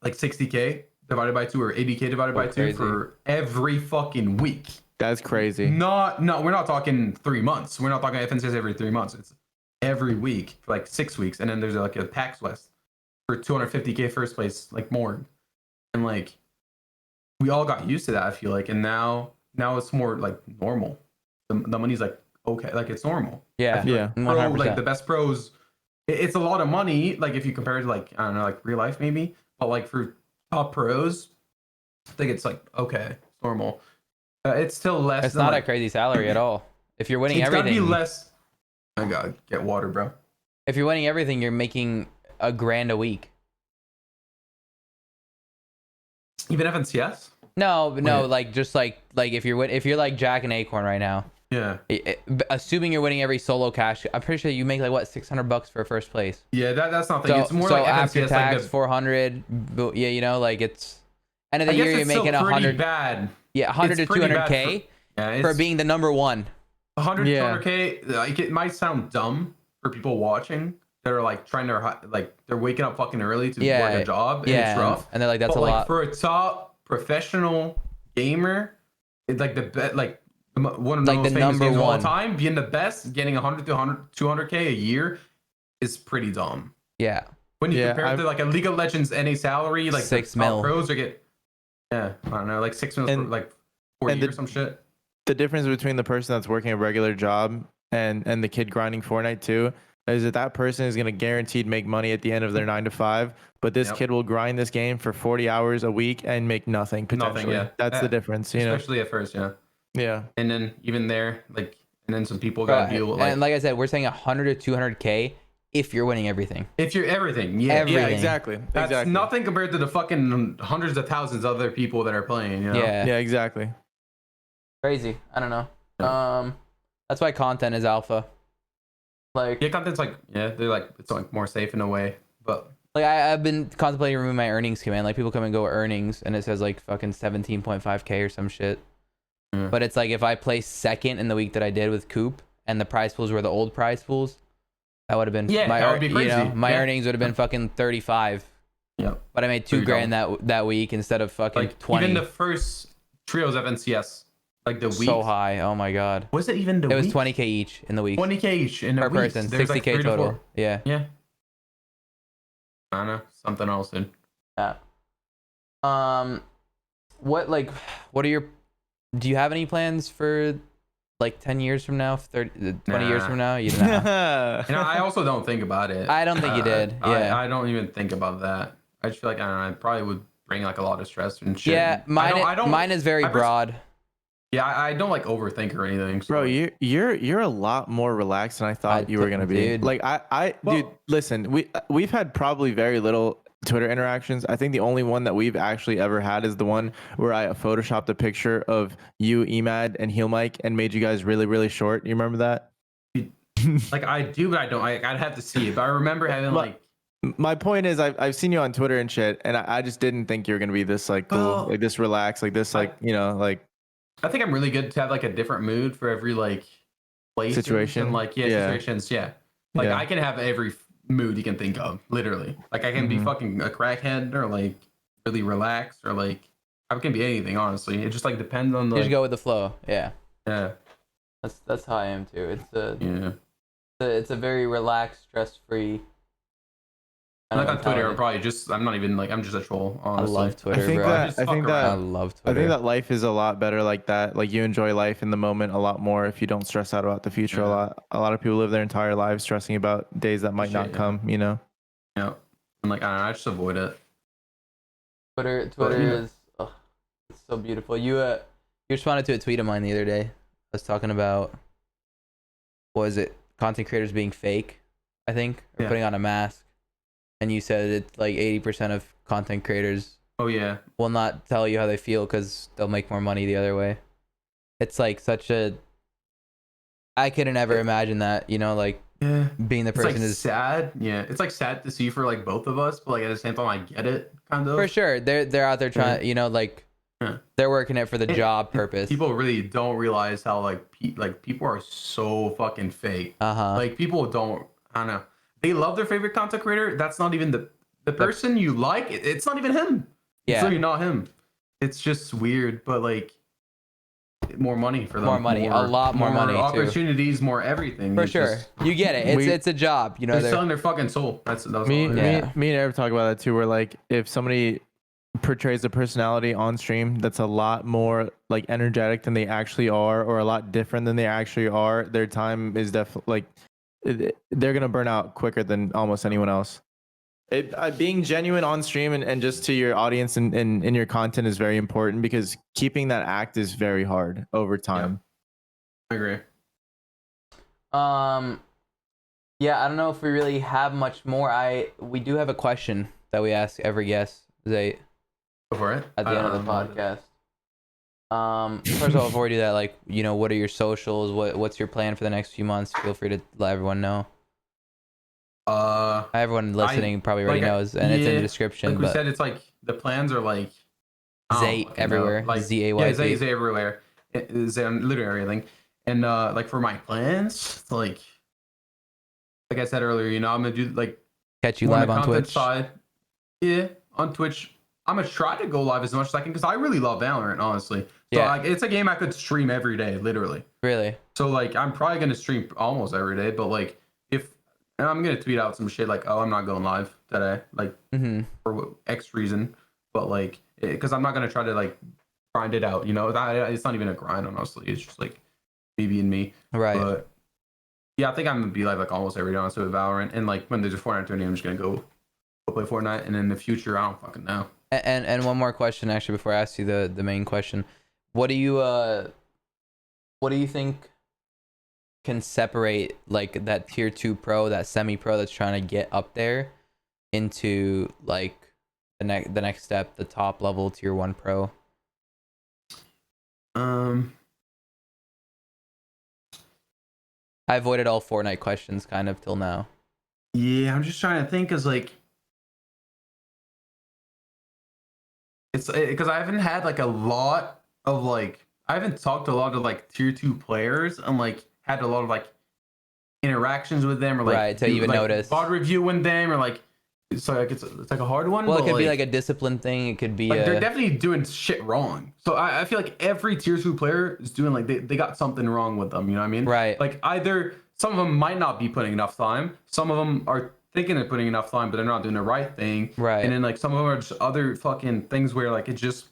like 60K divided by 2 or 80K divided by 2 for every fucking week. That's crazy. No, we're not talking 3 months. We're not talking FNCS every 3 months. It's every week for like 6 weeks. And then there's like a PAX West for 250K first place, like more. And like, we all got used to that, I feel like. And now it's more like normal. The money's like, okay, like it's normal. Yeah, like, like the best pros, it's a lot of money. Like if you compare it to like, I don't know, like real life maybe. But like for top pros, I think it's like, okay, it's normal. It's still less. It's not like, a crazy salary at all. If you're winning everything, it's gotta be less. I gotta get water, bro. If you're winning everything, you're making $1,000 a week. Even FNCS? No, like just like if you're like Jack and Acorn right now. Yeah. Assuming you're winning every solo cash, I'm pretty sure you make like what $600 for first place. Yeah, that's not the thing. It's more so like after FNCS, tax, like 400. Yeah, you know, like it's end of the year you're making 100. Bad. Yeah, 100 to 200K for being the number one. 100 to 200K. Like it might sound dumb for people watching that are like trying to like they're waking up fucking early to work a job. And it's rough. And they're like, that's but a lot for a top professional gamer. It's like one of the like most the famous games of all one. time, being the best, getting 100 to 200K a year is pretty dumb. Yeah. When you compare it to like a League of Legends NA salary, like 6 mil. Pros are I don't know, like 6 mil for like 4 years or some shit. The difference between the person that's working a regular job and the kid grinding Fortnite too is that person is going to guaranteed make money at the end of their 9 to 5, but this kid will grind this game for 40 hours a week and make nothing potentially. That's the difference, you know. Especially at first, Yeah. And then even there, like, and then some people got to deal with, like, and like I said, we're saying 100 to 200K if you're winning everything. If you're everything, yeah, exactly. That's nothing compared to the fucking hundreds of thousands of other people that are playing. You know? Yeah, exactly. Crazy. I don't know. That's why content is alpha. Like content's like they're like it's like more safe in a way, but like I've been contemplating removing my earnings command. Like people come and go with earnings, and it says like fucking 17.5K or some shit. But it's like if I placed second in the week that I did with Coop and the prize pools were the old prize pools, that would have been that would be crazy. You know, my earnings would have been fucking 35. Yeah. But I made $2,000 that week instead of fucking like 20. Even the first trios of NCS, like the week. So high. Oh my god. Was it even the week? It was 20K each in the week. 20K each in a per week. person. 60K like total. Yeah. Yeah. I don't know. Something else, dude. Yeah. What are your? Do you have any plans for like 10 years from now, 30, 20 years from now? You don't know. I also don't think about it. I don't think you did. Yeah. I don't even think about that. I just feel like I don't know. I probably would bring like a lot of stress and shit. Yeah, mine is very broad. Yeah, I don't like overthink or anything. So. Bro, you're a lot more relaxed than I thought you were gonna be. Dude. Like dude, listen, we've had probably very little Twitter interactions. I think the only one that we've actually ever had is the one where I photoshopped a picture of you, Emad, and Heel Mike and made you guys really, really short. You remember that? Like I do, but I don't. I'd have to see it. But I remember having like. My point is, I've seen you on Twitter and shit, and I just didn't think you were gonna be this like cool, like this relaxed, like this, like like. I think I'm really good to have like a different mood for every like place situation, and like situations. Yeah, like I can have every mood you can think of, literally. Like I can be fucking a crackhead or like really relaxed or like I can be anything. Honestly, it just like depends on the. You just go with the flow. Yeah. Yeah. That's how I am too. It's a very relaxed, stress-free. Like on Twitter, I'm not even like, I'm just a troll, honestly. I love Twitter, I think bro. I love Twitter. I think that life is a lot better like that. Like you enjoy life in the moment a lot more if you don't stress out about the future a lot. A lot of people live their entire lives stressing about days that might not come, you know? Yeah. And like, I don't know, I just avoid it. Twitter is, it's so beautiful. You responded to a tweet of mine the other day. I was talking about, what was it? Content creators being fake, I think, or putting on a mask. And you said it's like 80% of content creators will not tell you how they feel because they'll make more money the other way. It's like such a... I couldn't ever imagine that, you know, like being the person is sad. Yeah, it's like sad to see for like both of us, but like at the same time, I get it kind of. For sure, they're out there trying, you know, like they're working it for the job purpose. People really don't realize how like people are so fucking fake. Like people don't. I don't know. They love their favorite content creator. That's not even the person you like. It's not even him. Yeah. It's really not him. It's just weird, but like more money for them. More money, a lot more money. More opportunities, more everything. For sure. You get it. It's a job. You know, they're selling their fucking soul. That's me and Eric talk about that too. Where like if somebody portrays a personality on stream that's a lot more like energetic than they actually are, or a lot different than they actually are, their time is definitely like. They're gonna burn out quicker than almost anyone else. Being genuine on stream and just to your audience and in your content is very important because keeping that act is very hard over time. I agree. Yeah, I don't know if we really have much more. We do have a question that we ask every guest, Zayt. Go for it. At the end of the podcast. First of all, before we do that, like, you know, what are your socials? What's your plan for the next few months? Feel free to let everyone know. Everyone listening probably already knows, and it's in the description. Like we said, it's like the plans are like Zayt everywhere, like Zayt. Yeah, Zayt everywhere. Zayt on literally everything. And like for my plans, like I said earlier, you know, I'm gonna do like catch you live on Twitch. Side. Yeah, on Twitch. I'm gonna try to go live as much as I can because I really love Valorant, honestly. So like, it's a game I could stream every day, literally. Really? So like, I'm probably gonna stream almost every day. But like, and I'm gonna tweet out some shit like, "Oh, I'm not going live today," like for X reason. But like, because I'm not gonna try to like grind it out, you know. It's not even a grind, honestly. It's just like me being me. Right. But yeah, I think I'm gonna be live like almost every day, honestly, with Valorant. And like when there's a Fortnite tournament, I'm just gonna go play Fortnite. And in the future, I don't fucking know. And one more question actually before I ask you the main question. What do you think can separate like that tier 2 pro, that semi pro that's trying to get up there into like the next step, the top level tier 1 pro? I avoided all Fortnite questions kind of till now. Yeah, I'm just trying to think as like it's because I haven't had like a lot of like I haven't talked to a lot of like tier 2 players and like had a lot of like interactions with them or like to even notice VOD reviewing them or like it's like a hard one. Well, it could be like a discipline thing. It could be like they're definitely doing shit wrong. So I feel like every tier 2 player is doing like they got something wrong with them. You know what I mean? Right. Like either some of them might not be putting enough time. Some of them are thinking they're putting enough time, but they're not doing the right thing. Right. And then like some of them are just other fucking things where like it's just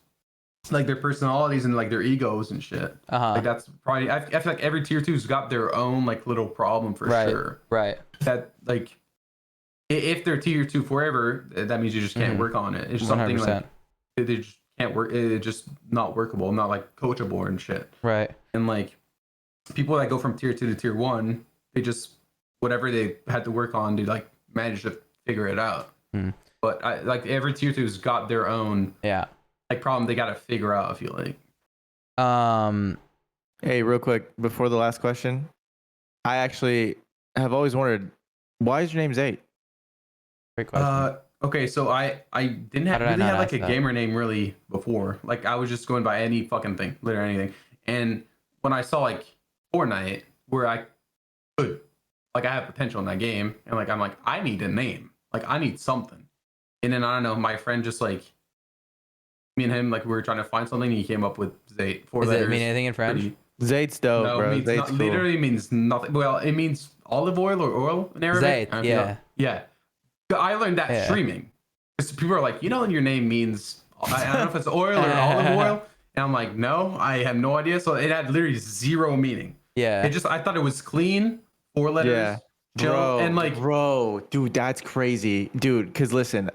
like their personalities and like their egos and shit. Like that's probably I feel like every tier 2's got their own like little problem for sure. Right. That like if they're tier 2 forever, that means you just can't work on it. It's just 100%. Something like they just can't work. It's just not workable, not like coachable and shit. Right. And like people that go from tier 2 to tier 1, they just whatever they had to work on to like manage to figure it out. But but I like every tier two's got their own like problem they got to figure out. I feel like. Hey, real quick before the last question, I actually have always wondered, why is your name Zayt? Great question. Okay, so I didn't have really have like a gamer name really before. Like I was just going by any fucking thing, literally anything. And when I saw like Fortnite, where I could, like I have potential in that game, and like I'm like I need a name, like I need something. And then I don't know, my friend just like me and him like we were trying to find something. And he came up with Zayt. Does it mean anything in French? Zayt's dope, no, bro. Means Zayt's cool. Literally means nothing. Well, it means olive oil or oil in Arabic. Zayt, yeah. Yeah. I learned that streaming. Because people are like, your name means, I don't know if it's oil or olive oil. And I'm like, no, I have no idea. So it had literally zero meaning. Yeah. I thought it was clean, 4 letters. Yeah. Chill, and like, dude, that's crazy. Dude, because listen,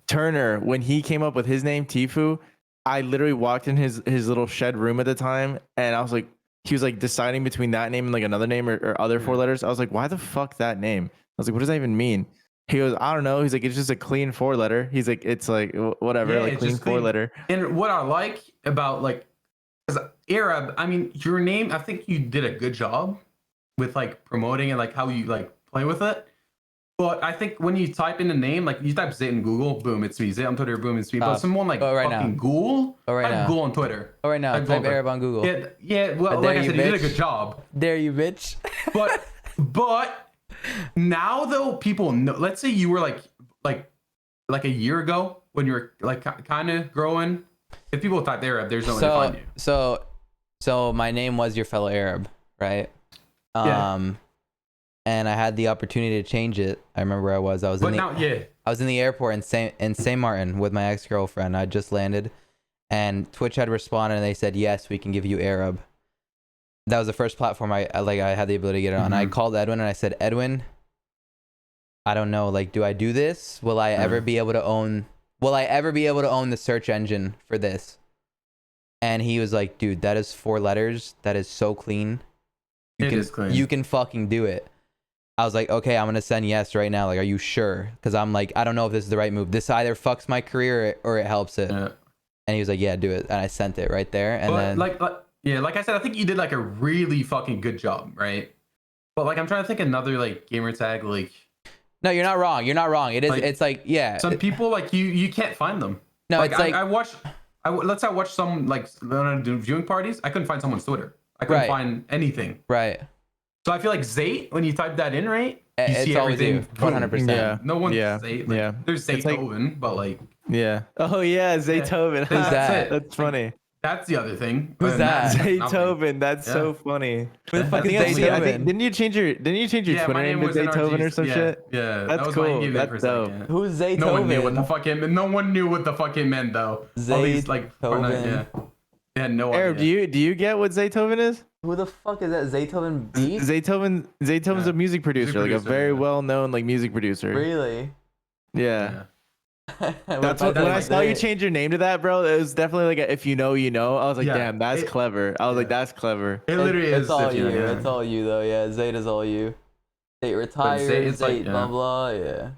Turner, when he came up with his name, Tifu, I literally walked in his little shed room at the time. And I was like, he was like deciding between that name and like another name or other 4 letters. I was like, why the fuck that name? I was like, what does that even mean? He goes, I don't know. He's like, it's just a clean 4 letter. He's like, it's like whatever, like clean 4 letter. And what I like about like, because Arab, I mean, your name, I think you did a good job with like promoting and like how you like play with it. But I think when you type in a name, like you type Zayt in Google, boom, it's me. Zayt on Twitter, boom, it's me. But someone like fucking Google, type Google on Twitter. Oh, right now, type Arab on Google. Yeah. Well, like I said, you did a good job. Dare you, bitch. But now though, people know. Let's say you were like a year ago when you were like kind of growing. If people type Arab, there's no way to find you. So my name was your fellow Arab, right? Yeah. And I had the opportunity to change it. I remember where I was. I was in the airport in Saint Martin with my ex-girlfriend. I just landed, and Twitch had responded and they said, yes, we can give you Arab. That was the first platform I had the ability to get it on. I called Edwin and I said, Edwin, I don't know, like, do I do this? Will I ever be able to own the search engine for this? And he was like, dude, that is 4 letters. That is so clean. It is clean. You can fucking do it. I was like, okay, I'm gonna send yes right now. Like, are you sure? Because I'm like, I don't know if this is the right move. This either fucks my career or it helps it. Yeah. And he was like, yeah, do it. And I sent it right there. And then like I said, I think you did like a really fucking good job, right? But like, I'm trying to think another like gamer tag like. No, you're not wrong. You're not wrong. It is. Like, it's like some people like you can't find them. No, like, it's like I watched some like viewing parties. I couldn't find someone's Twitter. I couldn't find anything. Right. So I feel like Zayt, when you type that in, right? You it's see everything. 100%. Yeah. No one's Zayt. Like, there's Zaytoven, but like. Yeah. Oh yeah, Zaytoven. Who's that? That's funny. That's the other thing. Who's that? Zaytoven. That's so funny. Who the fuck is Zaytoven? I think, didn't you change your Twitter name to Zaytoven or some shit? Yeah. That's cool. That's dope. Who's Zaytoven? No one knew what the fuck it meant though. All these like Fortnite, they had no idea. Arab, do you get what Zaytoven is? Who the fuck is that? Zaytoven Beat? Zaytoven's a music producer, like a very well-known like music producer. Really? Yeah. That's what, when I saw you change your name to that, bro, it was definitely like if you know, you know. I was like, damn, that's clever. I was like, that's clever. It literally is. It's all you. It's all you though. Yeah, Zayt is all you. Zayt retired. Zayt blah blah. Yeah.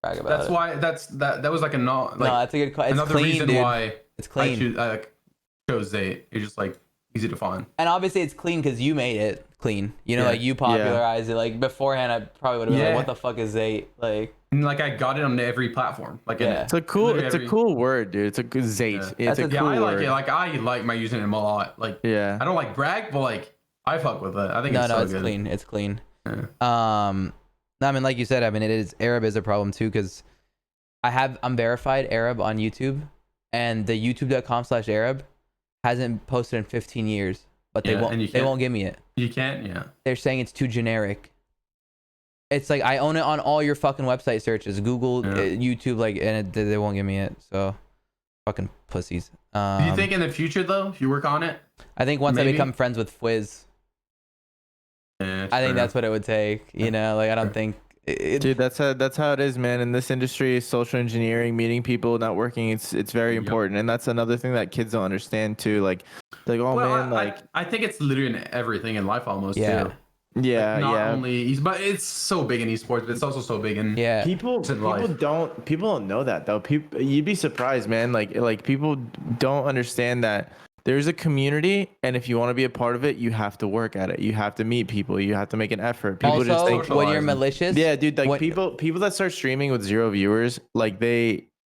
Brag about that's it. Why that was like a no. Like, no, that's a good. It's another clean, reason dude. why it's clean. I chose Zayt. It's just like easy to find. And obviously it's clean because you made it clean. You know, like you popularized it. Like beforehand, I probably would have been like, "What the fuck is Zayt?" Like. And like I got it on every platform. Like it's a cool word, dude. It's a good Zayt. Yeah. It's a cool I like word. it. Like I like my username a lot. Like I don't like brag, but like I fuck with it. I think it's good. Clean. It's clean. Yeah. I mean, like you said, I mean, Arab is a problem too because I'm verified Arab on YouTube, and the youtube.com/Arab hasn't posted in 15 years, but they won't give me it. You can't. Yeah. They're saying it's too generic. It's like I own it on all your fucking website searches, Google, YouTube, like, and they won't give me it. So, fucking pussies. Do you think in the future though, if you work on it? I think once I become friends with Fwiz, I think that's what it would take. You know, like I don't think. Dude, that's how it is, man. In this industry, social engineering, meeting people, networking, it's very important, and that's another thing that kids don't understand too. Like oh man, like I think it's literally in everything in life almost. Yeah. Too. Yeah, not only but it's so big in esports, but it's also so big in people don't know that though. People, you'd be surprised, man. Like people don't understand that there's a community, and if you want to be a part of it, you have to work at it. You have to meet people. You have to make an effort. People also, just think when you're malicious, dude. Like people that start streaming with 0 viewers, like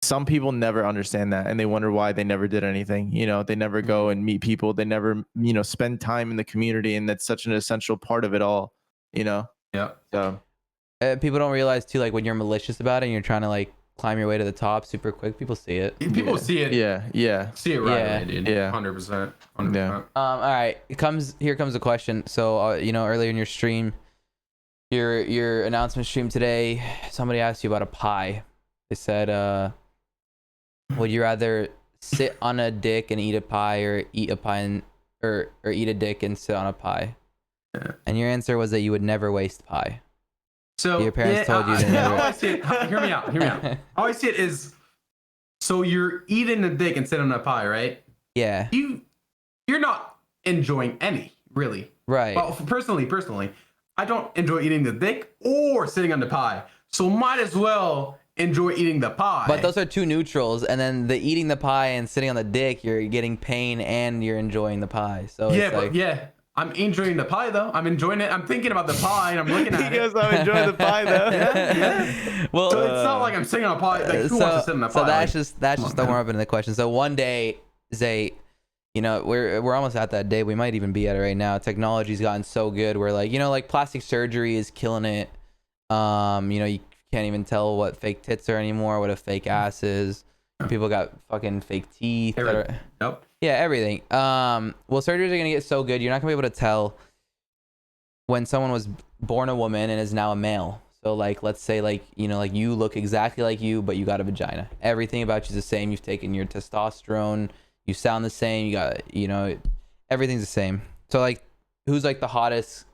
some people never understand that, and they wonder why they never did anything. They never go and meet people. They never, spend time in the community, and that's such an essential part of it all. Yeah. So people don't realize too, like when you're malicious about it and you're trying to like climb your way to the top super quick, people see it. People see it. Yeah. See it right away, dude. Yeah. 100%. Yeah. All right. Here comes a question. So earlier in your stream, your announcement stream today, somebody asked you about a pie. They said, would you rather sit on a dick and eat a pie, or eat a pie or eat a dick and sit on a pie? Yeah. And your answer was that you would never waste pie. So your parents told you to never. How I see it, hear me out. How I see it is, so you're eating a dick and sitting on a pie, right? Yeah. You're not enjoying any, really. Right. Well, personally, I don't enjoy eating the dick or sitting on the pie. So might as well enjoy eating the pie. But those are two neutrals, and then the eating the pie and sitting on the dick, you're getting pain and you're enjoying the pie. So I'm enjoying the pie though. I'm enjoying it. I'm thinking about the pie and I'm looking at it. He goes, I'm enjoying the pie though. Yeah. Well, so it's not like I'm sitting on a pie. Like, who wants to sit on a pie? So that's just the warm up into the question. So one day, Zayt, we're almost at that day. We might even be at it right now. Technology's gotten so good. We're like plastic surgery is killing it. You can't even tell what fake tits are anymore, what a fake ass is. People got fucking fake teeth. Yep. Yeah, everything. Well, surgeries are gonna get so good, you're not gonna be able to tell when someone was born a woman and is now a male. So like, let's say you look exactly like you, but you got a vagina. Everything about you is the same. You've taken your testosterone. You sound the same. You got, everything's the same. So like, who's the hottest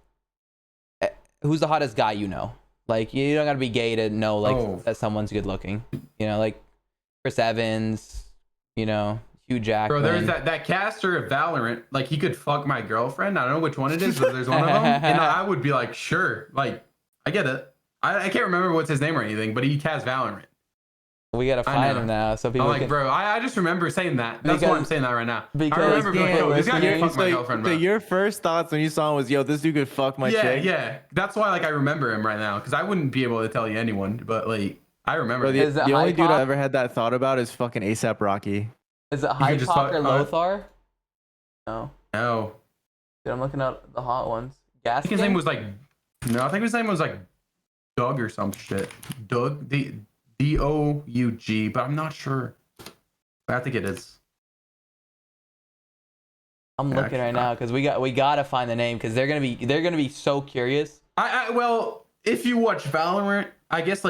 guy you know? Like, you don't gotta be gay to know that someone's good looking. Like Chris Evans, Hugh Jackman. Bro, there's that caster of Valorant. Like, he could fuck my girlfriend. I don't know which one it is, but there's one of them. And I would be like, sure. Like, I get it. I can't remember what's his name or anything, but he casts Valorant. We gotta find him now, so people. Bro, I just remember saying that. That's why I'm saying that right now. Because I remember being like, yo, this guy can fuck my girlfriend, bro. So your first thoughts when you saw him was, yo, this dude could fuck my chick? Yeah. That's why I remember him right now, because I wouldn't be able to tell you anyone, but I remember. Bro, the only dude I ever had that thought about is fucking ASAP Rocky. Is it Hypok or Lothar? No. Dude, I'm looking at the hot ones. Gaskin? I think his name was Doug or some shit. Doug, Doug, but I'm not sure. But I think it is. I'm looking right now because we gotta find the name, because they're gonna be so curious. Well, if you watch Valorant, I guess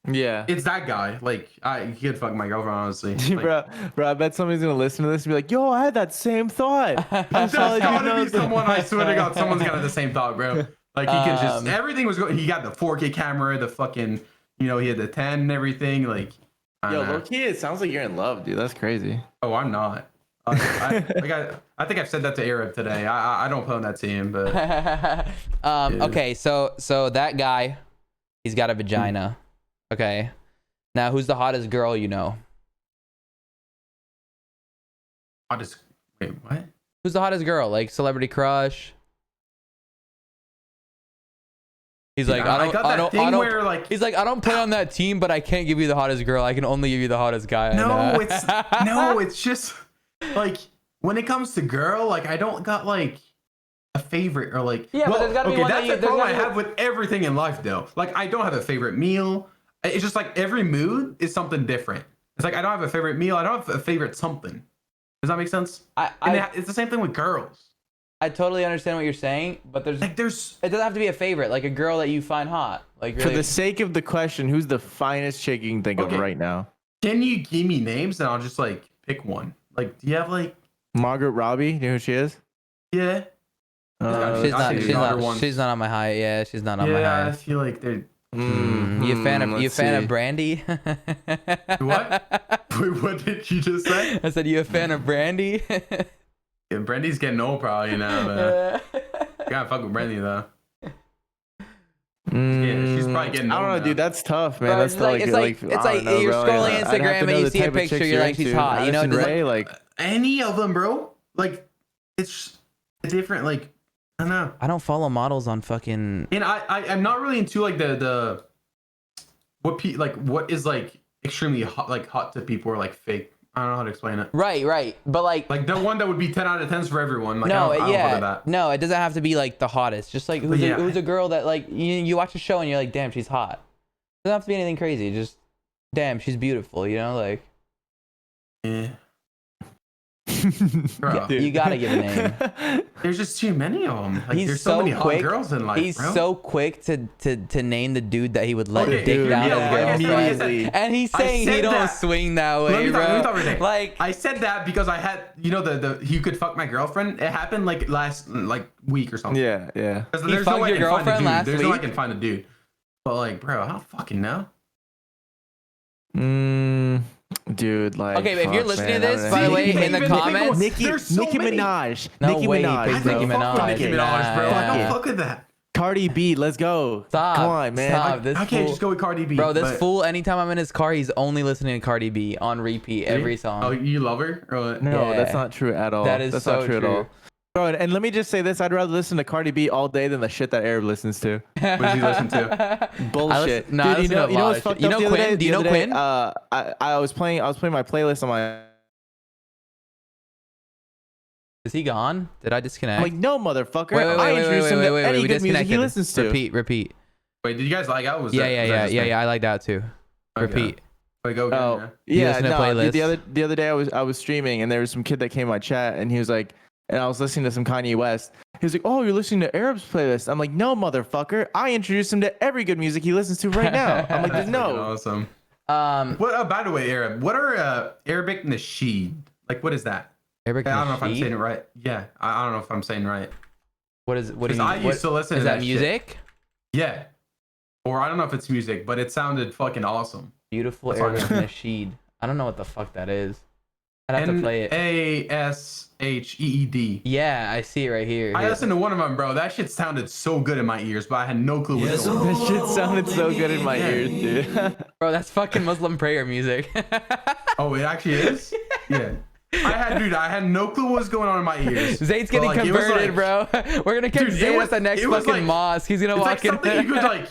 yeah, it's that guy. He could fuck my girlfriend, honestly. Bro, I bet somebody's gonna listen to this and be like, yo, I had that same thought. There's gotta be someone, I swear to God, someone's got the same thought, bro. Like, he can just, everything was going, he got the 4K camera, the fucking, he had the 10 and everything. Like, low-key, it sounds like you're in love, dude. That's crazy. Oh, I'm not. I think I've said that to Arab today. I don't play on that team, but. Okay, so that guy, he's got a vagina. Okay. Now, who's the hottest girl you know? Wait, what? Who's the hottest girl? Like, celebrity crush? He's like, I don't play on that team, but I can't give you the hottest girl. I can only give you the hottest guy. It's just like, when it comes to girl, I don't got a favorite or but there's gotta be one that's the problem I have with everything in life though. I don't have a favorite meal. It's just every mood is something different. It's I don't have a favorite meal. I don't have a favorite something. Does that make sense? It's the same thing with girls. I totally understand what you're saying, but there's it doesn't have to be a favorite, like a girl that you find hot. Like, really. For the sake of the question, who's the finest chick you can think of right now? Can you give me names and I'll just pick one? Do you have Margaret Robbie? You know who she is? Yeah. She's not on my high. Yeah, she's not on my high. Yeah, I feel like they're. You a fan of Brandy? What? Wait, what did you just say? I said, you a fan of Brandy? Yeah, Brandy's getting old probably now. Gotta fuck with Brandy though. She's probably getting. I don't know, dude. That's tough, man. Bro, that's it's like you're scrolling Instagram and you see a picture, you're like, she's hot. You know, Ray, like any of them, bro. Like it's different. Like I don't know. I don't follow models on fucking. And I'm not really into like the what is like extremely hot to people or like fake. I don't know how to explain it. Right. But like the one that would be 10 out of 10s for everyone. Like, no, I don't that. No, it doesn't have to be like the hottest. Just like who's a girl that like you watch a show and you're like, damn, she's hot. It doesn't have to be anything crazy. Just damn, she's beautiful. You know, like. Yeah. You gotta give a name. There's just too many of them. Like, He's there's so many hot girls in life. He's so quick to name the dude that he would let dick dude, down yeah, his girlfriend. And he's saying he don't swing that way, bro. Like I said that because I had the you could fuck my girlfriend. It happened like last week or something. Yeah. He fucked your girlfriend last week. There's no way I can find a dude. But like, bro, I don't fucking know. Dude, like okay, but if you're listening to this, by the way, in the comments, Nicki Minaj, Nicki Minaj, Nicki Minaj, bro. I don't fuck with that. Cardi B, let's go. Stop. Come on, man. I can't just go with Cardi B. Bro, this fool, anytime I'm in his car, he's only listening to Cardi B on repeat every song. Oh, you love her? Or what? No, that's not true at all. That's not true at all. Bro, and let me just say this: I'd rather listen to Cardi B all day than the shit that Arab listens to. What does he listen to? Bullshit. Dude, you know what's fucked up the other day? Do you know Quinn? I was playing my playlist on my. Is he gone? Did I disconnect? I'm like, no, motherfucker. Wait, I introduced him to any good music he listens to. Repeat. Wait, did you guys like out? Yeah. I like that too. Repeat. Wait, go again. Yeah, the other day I was streaming and there was some kid that came in my chat and he was like, and I was listening to some Kanye West. He was like, "Oh, you're listening to Arab's playlist." I'm like, "No, motherfucker. I introduced him to every good music he listens to right now." I'm like, "No." Awesome. What? By the way, Arab. What are Arabic nasheed? Like, what is that? Arabic nasheed? I don't know if I'm saying it right. Yeah, I don't know if I'm saying it right. What is? What is? I used to listen. Is to that music? Shit. Yeah. Or I don't know if it's music, but it sounded fucking awesome. Beautiful Arabic nasheed. I don't know what the fuck that is. I'd have to play it. Nasheed. Yeah, I see it right here. I listened to one of them, bro. That shit sounded so good in my ears, but I had no clue what it was. That shit sounded so good in my ears, dude. Bro, that's fucking Muslim prayer music. Oh, it actually is? Yeah. I had no clue what was going on in my ears. Zayt's getting converted, bro. We're gonna catch Zayt at the next fucking mosque. He's gonna walk in. Something you could like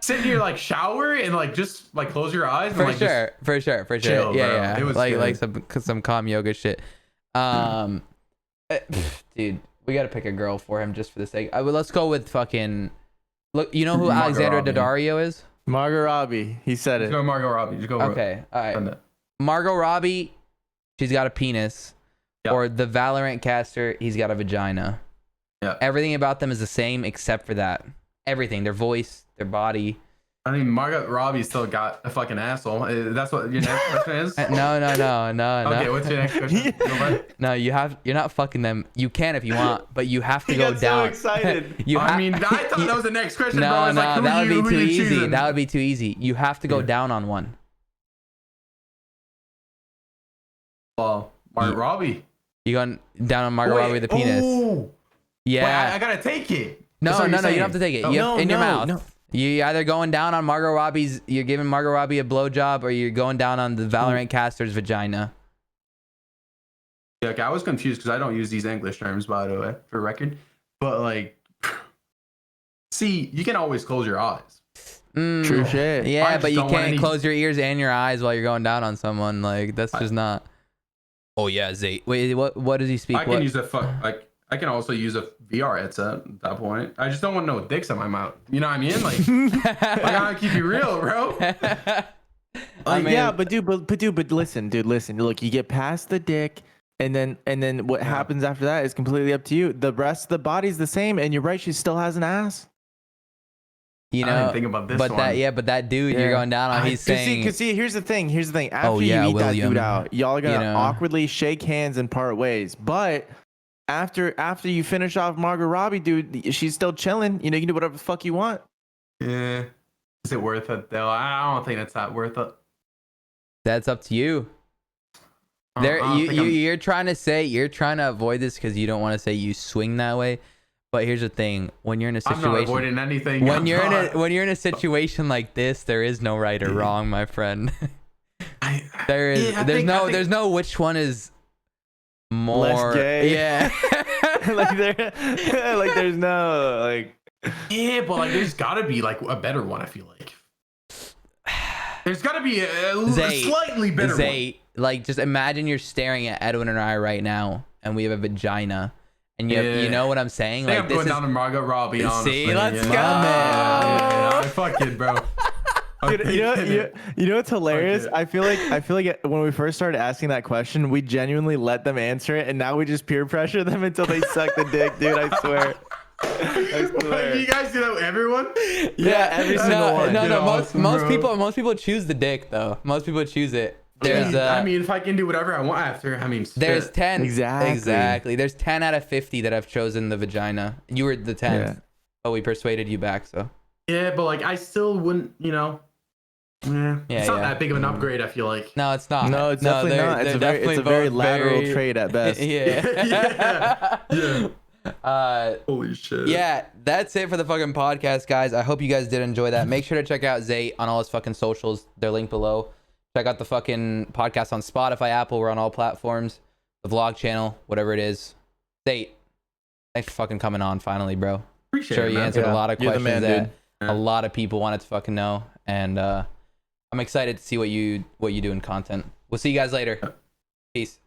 sit in your like shower and like just like close your eyes. For and, sure. Chill, yeah. It was like some calm yoga shit. Dude, we gotta pick a girl for him just for the sake. Let's go with fucking. Look, you know who Alexandra Daddario is? Margot Robbie. He said it. Just go Margot Robbie. Just go. Okay, all right. Margot Robbie. She's got a penis. Yep. Or the Valorant caster, he's got a vagina. Yeah. Everything about them is the same except for that. Everything. Their voice, their body. I mean, Margot Robbie still got a fucking asshole. That's what your next question is? No. Okay, what's your next question? No, you're not fucking them. You can if you want, but you have to go down. So excited. I thought that was the next question, bro. No, that would be too easy. That would be too easy. You have to go down on one. Well, Margot Robbie. You going down on Margot Robbie with the penis? Oh. Yeah. Wait, I gotta take it. No, you don't have to take it. Oh. In your mouth. No. You either going down on Margot Robbie's, you're giving Margot Robbie a blowjob, or you're going down on the Valorant caster's vagina. Yeah, okay, I was confused because I don't use these English terms, by the way, for record. But like, see, you can always close your eyes. True shit. Yeah, but you can't close your ears and your eyes while you're going down on someone. Like that's just not. Oh yeah, Zayt. Wait, what does he speak? I can use I can also use a VR headset at that point. I just don't want no dicks in my mouth. You know what I mean? Like, I gotta keep you real, bro. Yeah, but listen. Look, you get past the dick, and then what happens after that is completely up to you. The rest of the body's the same, and you're right, she still has an ass. You know, I didn't think about this one. That dude you're going down on, he's saying. Cause see, here's the thing. After you eat that dude out, y'all are gonna awkwardly shake hands and part ways. But after you finish off Margot Robbie, dude, she's still chilling. You know, you can do whatever the fuck you want. Yeah. Is it worth it though? I don't think it's that worth it. That's up to you. You're trying to avoid this because you don't want to say you swing that way. But here's the thing: when you're in a I'm not situation, avoiding anything. when you're in a situation like this, there is no right or wrong, my friend. There's no which one is more less gay. Yeah. like there's no like. Yeah, but like there's gotta be like a better one. I feel like there's gotta be a slightly better one. Like just imagine you're staring at Edwin and I right now, and we have a vagina, and you know what I'm saying? Like I'm going down to Margot Robbie. Honestly, see, let's go. I fucking bro. You know what's hilarious? I feel like when we first started asking that question, we genuinely let them answer it, and now we just peer pressure them until they suck the dick, dude. I swear. You guys do that with everyone? Yeah, every single one. No. Most people choose the dick though. Most people choose it. I mean, if I can do whatever I want after, I mean, there's 10. Exactly. There's 10 out of 50 that have chosen the vagina. You were the 10th. Oh, we persuaded you back, so. Yeah, but like I still wouldn't, it's not that big of an upgrade. I feel like. No, it's not. No, it's definitely not. It's a very lateral trade at best. Yeah. Holy shit. Yeah, that's it for the fucking podcast, guys. I hope you guys did enjoy that. Make sure to check out Zayt on all his fucking socials. They're linked below. Check out the fucking podcast on Spotify, Apple. We're on all platforms. The vlog channel, whatever it is. Zayt, thanks for fucking coming on finally, bro. Appreciate it, you man. answered a lot of questions man, that a lot of people wanted to fucking know, and I'm excited to see what you do in content. We'll see you guys later. Peace.